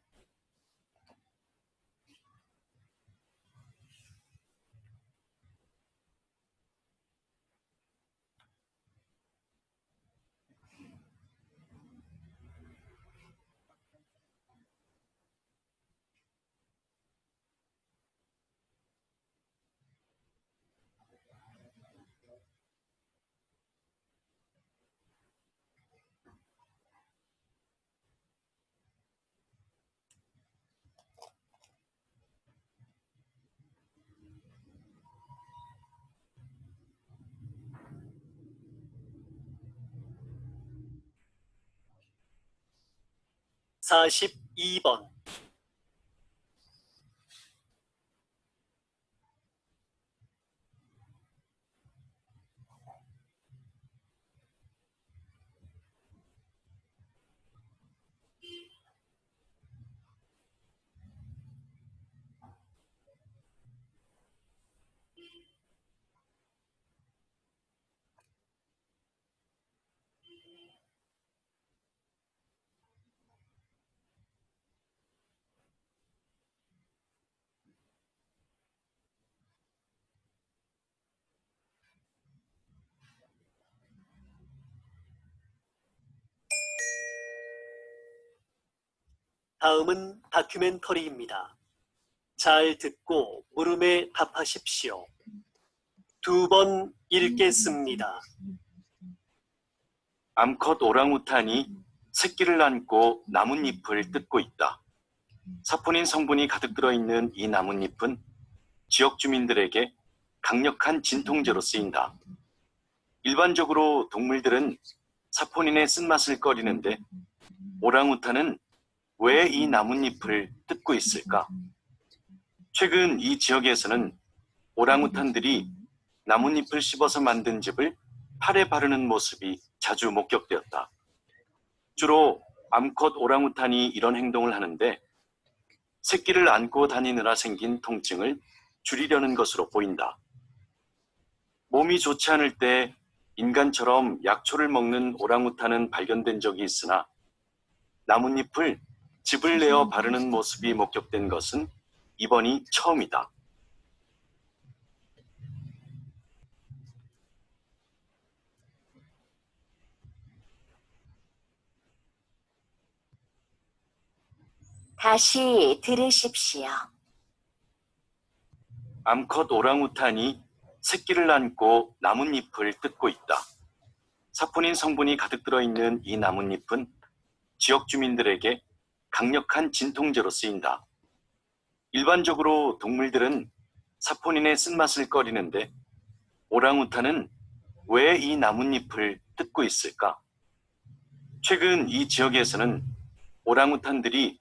사십이 번. 다음은 다큐멘터리입니다. 잘 듣고 물음에 답하십시오. 2번 읽겠습니다. 암컷 오랑우탄이 새끼를 안고 나뭇잎을 뜯고 있다. 사포닌 성분이 가득 들어있는 이 나뭇잎은 지역 주민들에게 강력한 진통제로 쓰인다. 일반적으로 동물들은 사포닌의 쓴맛을 꺼리는데 오랑우탄은 왜 이 나뭇잎을 뜯고 있을까? 최근 이 지역에서는 오랑우탄들이 나뭇잎을 씹어서 만든 즙을 팔에 바르는 모습이 자주 목격되었다. 주로 암컷 오랑우탄이 이런 행동을 하는데 새끼를 안고 다니느라 생긴 통증을 줄이려는 것으로 보인다. 몸이 좋지 않을 때 인간처럼 약초를 먹는 오랑우탄은 발견된 적이 있으나 나뭇잎을 즙을 내어 바르는 모습이 목격된 것은 이번이 처음이다. 다시 들으십시오. 암컷 오랑우탄이 새끼를 안고 나뭇잎을 뜯고 있다. 사포닌 성분이 가득 들어있는 이 나뭇잎은 지역 주민들에게 강력한 진통제로 쓰인다. 일반적으로 동물들은 사포닌의 쓴맛을 꺼리는데 오랑우탄은 왜 이 나뭇잎을 뜯고 있을까? 최근 이 지역에서는 오랑우탄들이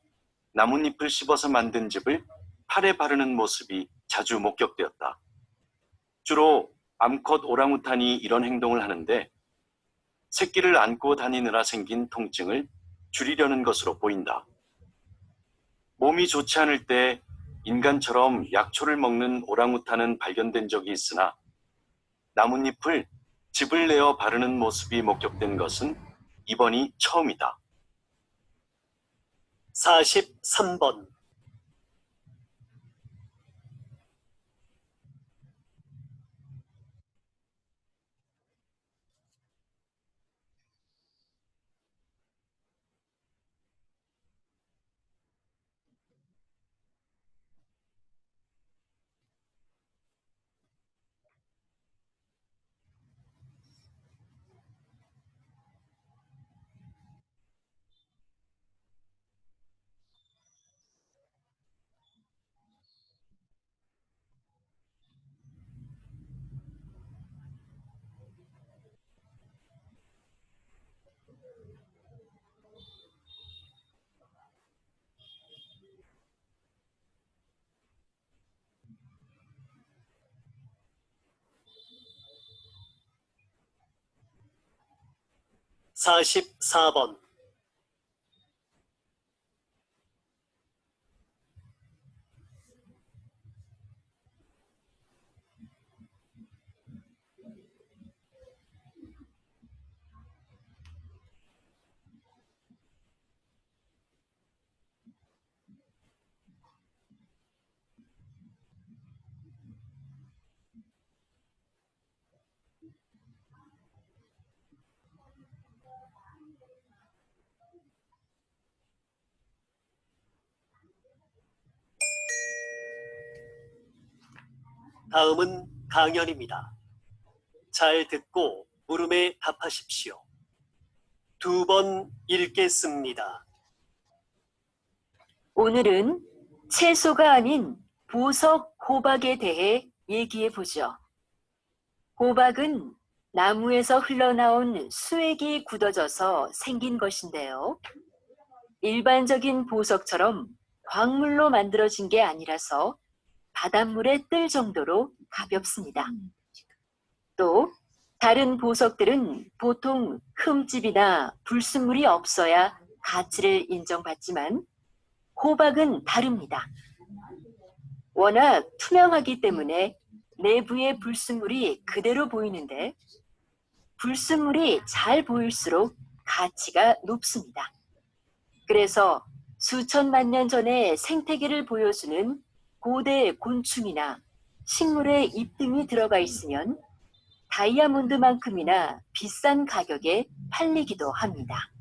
나뭇잎을 씹어서 만든 즙을 팔에 바르는 모습이 자주 목격되었다. 주로 암컷 오랑우탄이 이런 행동을 하는데 새끼를 안고 다니느라 생긴 통증을 줄이려는 것으로 보인다. 몸이 좋지 않을 때 인간처럼 약초를 먹는 오랑우탄은 발견된 적이 있으나 나뭇잎을 즙을 내어 바르는 모습이 목격된 것은 이번이 처음이다. 43번. 44번. 다음은 강연입니다. 잘 듣고 물음에 답하십시오. 2번 읽겠습니다. 오늘은 채소가 아닌 보석 호박에 대해 얘기해 보죠. 호박은 나무에서 흘러나온 수액이 굳어져서 생긴 것인데요. 일반적인 보석처럼 광물로 만들어진 게 아니라서 바닷물에 뜰 정도로 가볍습니다. 또 다른 보석들은 보통 흠집이나 불순물이 없어야 가치를 인정받지만 호박은 다릅니다. 워낙 투명하기 때문에 내부의 불순물이 그대로 보이는데 불순물이 잘 보일수록 가치가 높습니다. 그래서 수천만 년 전의 생태계를 보여주는 고대 곤충이나 식물의 잎 등이 들어가 있으면 다이아몬드만큼이나 비싼 가격에 팔리기도 합니다.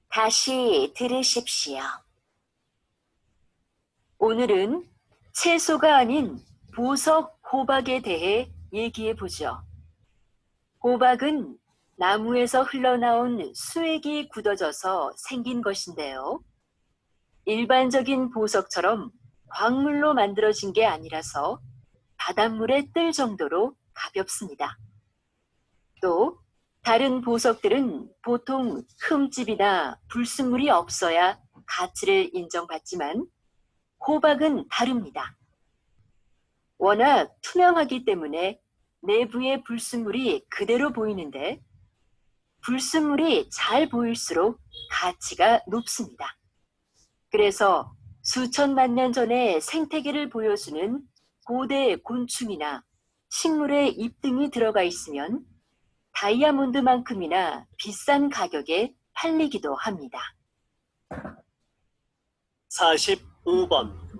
다시 들으십시오. 오늘은 채소가 아닌 보석 호박에 대해 얘기해 보죠. 호박은 나무에서 흘러나온 수액이 굳어져서 생긴 것인데요. 일반적인 보석처럼 광물로 만들어진 게 아니라서 바닷물에 뜰 정도로 가볍습니다. 또 다른 보석들은 보통 흠집이나 불순물이 없어야 가치를 인정받지만 호박은 다릅니다. 워낙 투명하기 때문에 내부의 불순물이 그대로 보이는데 불순물이 잘 보일수록 가치가 높습니다. 그래서 수천만 년 전의 생태계를 보여주는 고대 곤충이나 식물의 잎 등이 들어가 있으면 다이아몬드만큼이나 비싼 가격에 팔리기도 합니다. 45번.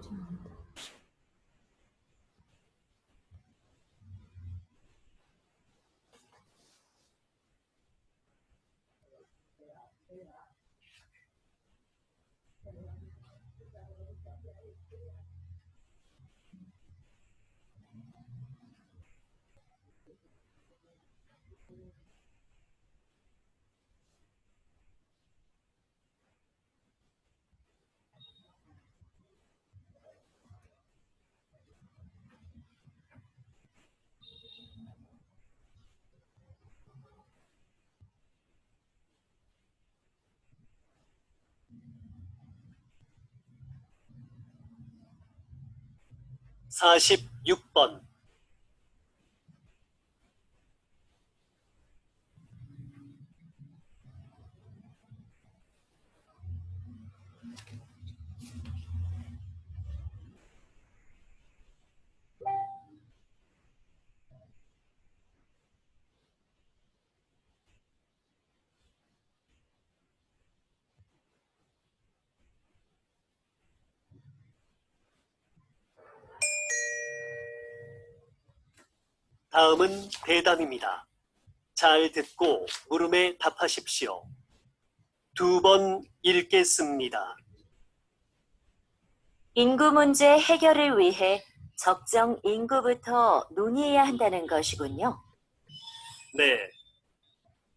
(46번) 다음은 대담입니다. 잘 듣고 물음에 답하십시오. 2번 읽겠습니다. 인구 문제 해결을 위해 적정 인구부터 논의해야 한다는 것이군요. 네.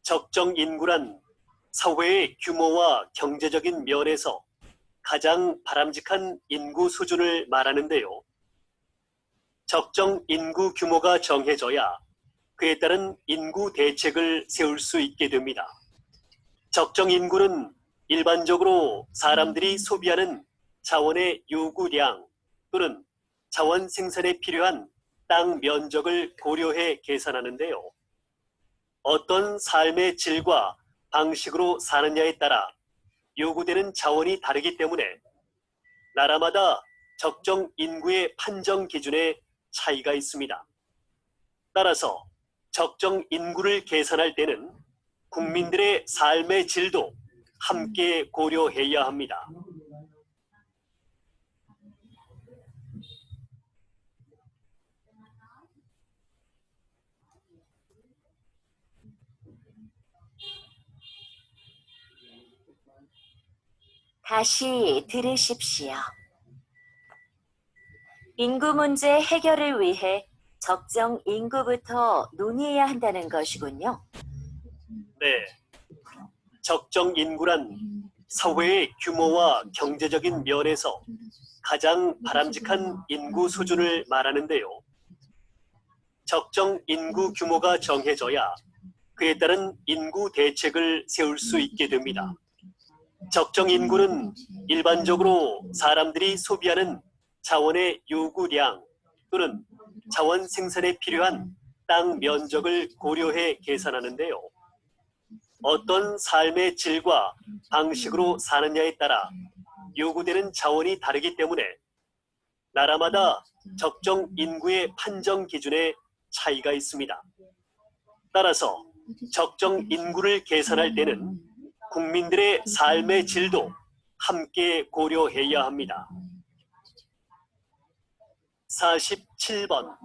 적정 인구란 사회의 규모와 경제적인 면에서 가장 바람직한 인구 수준을 말하는데요. 적정 인구 규모가 정해져야 그에 따른 인구 대책을 세울 수 있게 됩니다. 적정 인구는 일반적으로 사람들이 소비하는 자원의 요구량 또는 자원 생산에 필요한 땅 면적을 고려해 계산하는데요. 어떤 삶의 질과 방식으로 사느냐에 따라 요구되는 자원이 다르기 때문에 나라마다 적정 인구의 판정 기준에 차이가 있습니다. 따라서 적정 인구를 계산할 때는 국민들의 삶의 질도 함께 고려해야 합니다. 다시 들으십시오. 인구 문제 해결을 위해 적정 인구부터 논의해야 한다는 것이군요. 네. 적정 인구란 사회의 규모와 경제적인 면에서 가장 바람직한 인구 수준을 말하는데요. 적정 인구 규모가 정해져야 그에 따른 인구 대책을 세울 수 있게 됩니다. 적정 인구는 일반적으로 사람들이 소비하는 자원의 요구량 또는 자원 생산에 필요한 땅 면적을 고려해 계산하는데요. 어떤 삶의 질과 방식으로 사느냐에 따라 요구되는 자원이 다르기 때문에 나라마다 적정 인구의 판정 기준에 차이가 있습니다. 따라서 적정 인구를 계산할 때는 국민들의 삶의 질도 함께 고려해야 합니다. 47번.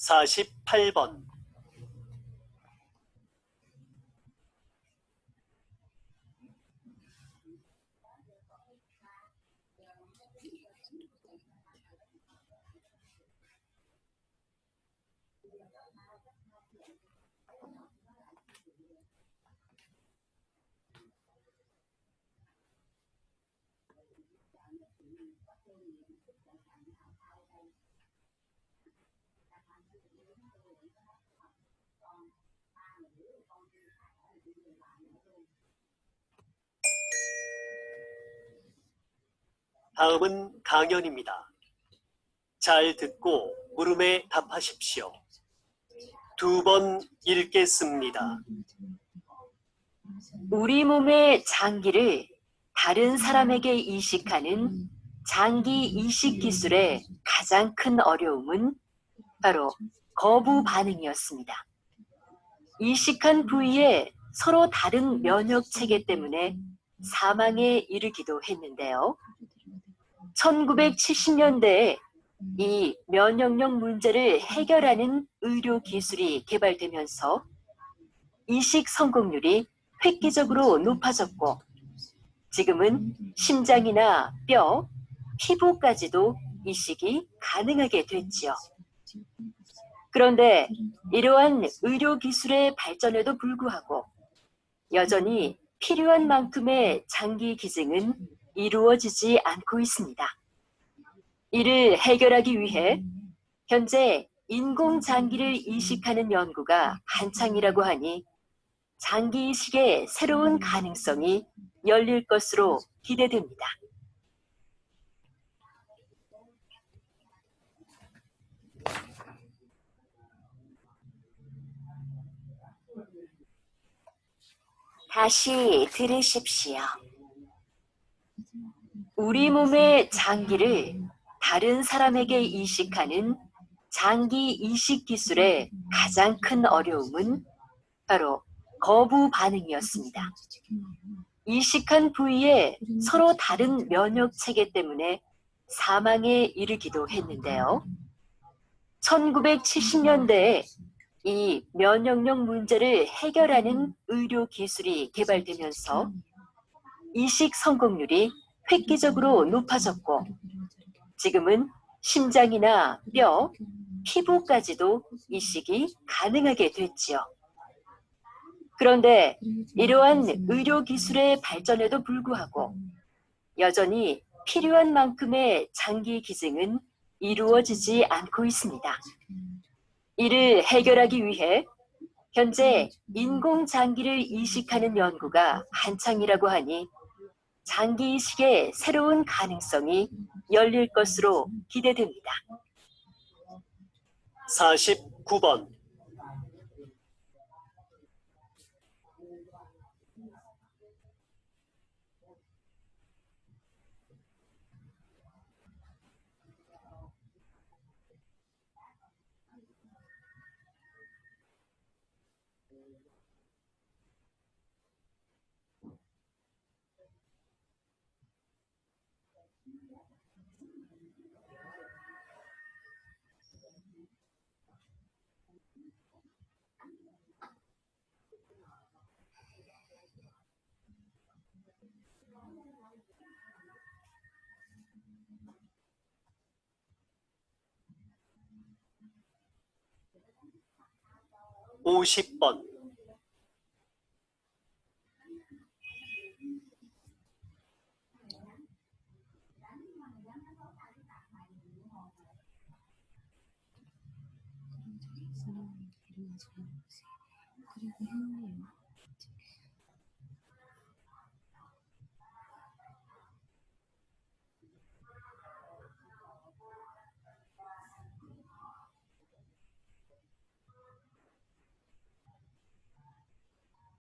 (48번) 다음은 강연입니다. 잘 듣고 물음에 답하십시오. 2번 읽겠습니다. 우리 몸의 장기를 다른 사람에게 이식하는 장기 이식 기술의 가장 큰 어려움은 바로 거부 반응이었습니다. 이식한 부위에 서로 다른 면역 체계 때문에 사망에 이르기도 했는데요. 1970년대에 이 면역력 문제를 해결하는 의료 기술이 개발되면서 이식 성공률이 획기적으로 높아졌고 지금은 심장이나 뼈, 피부까지도 이식이 가능하게 됐지요. 그런데 이러한 의료 기술의 발전에도 불구하고 여전히 필요한 만큼의 장기 기증은 이루어지지 않고 있습니다. 이를 해결하기 위해 현재 인공장기를 이식하는 연구가 한창이라고 하니 장기 이식의 새로운 가능성이 열릴 것으로 기대됩니다. 다시 들으십시오. 우리 몸의 장기를 다른 사람에게 이식하는 장기 이식 기술의 가장 큰 어려움은 바로 거부 반응이었습니다. 이식한 부위에 서로 다른 면역 체계 때문에 사망에 이르기도 했는데요. 1970년대에 이 면역력 문제를 해결하는 의료 기술이 개발되면서 이식 성공률이 획기적으로 높아졌고, 지금은 심장이나 뼈, 피부까지도 이식이 가능하게 됐지요. 그런데 이러한 의료 기술의 발전에도 불구하고 여전히 필요한 만큼의 장기 기증은 이루어지지 않고 있습니다. 이를 해결하기 위해 현재 인공장기를 이식하는 연구가 한창이라고 하니 장기 이식의 새로운 가능성이 열릴 것으로 기대됩니다. 49번. 오십 번. 그리고 행위예요.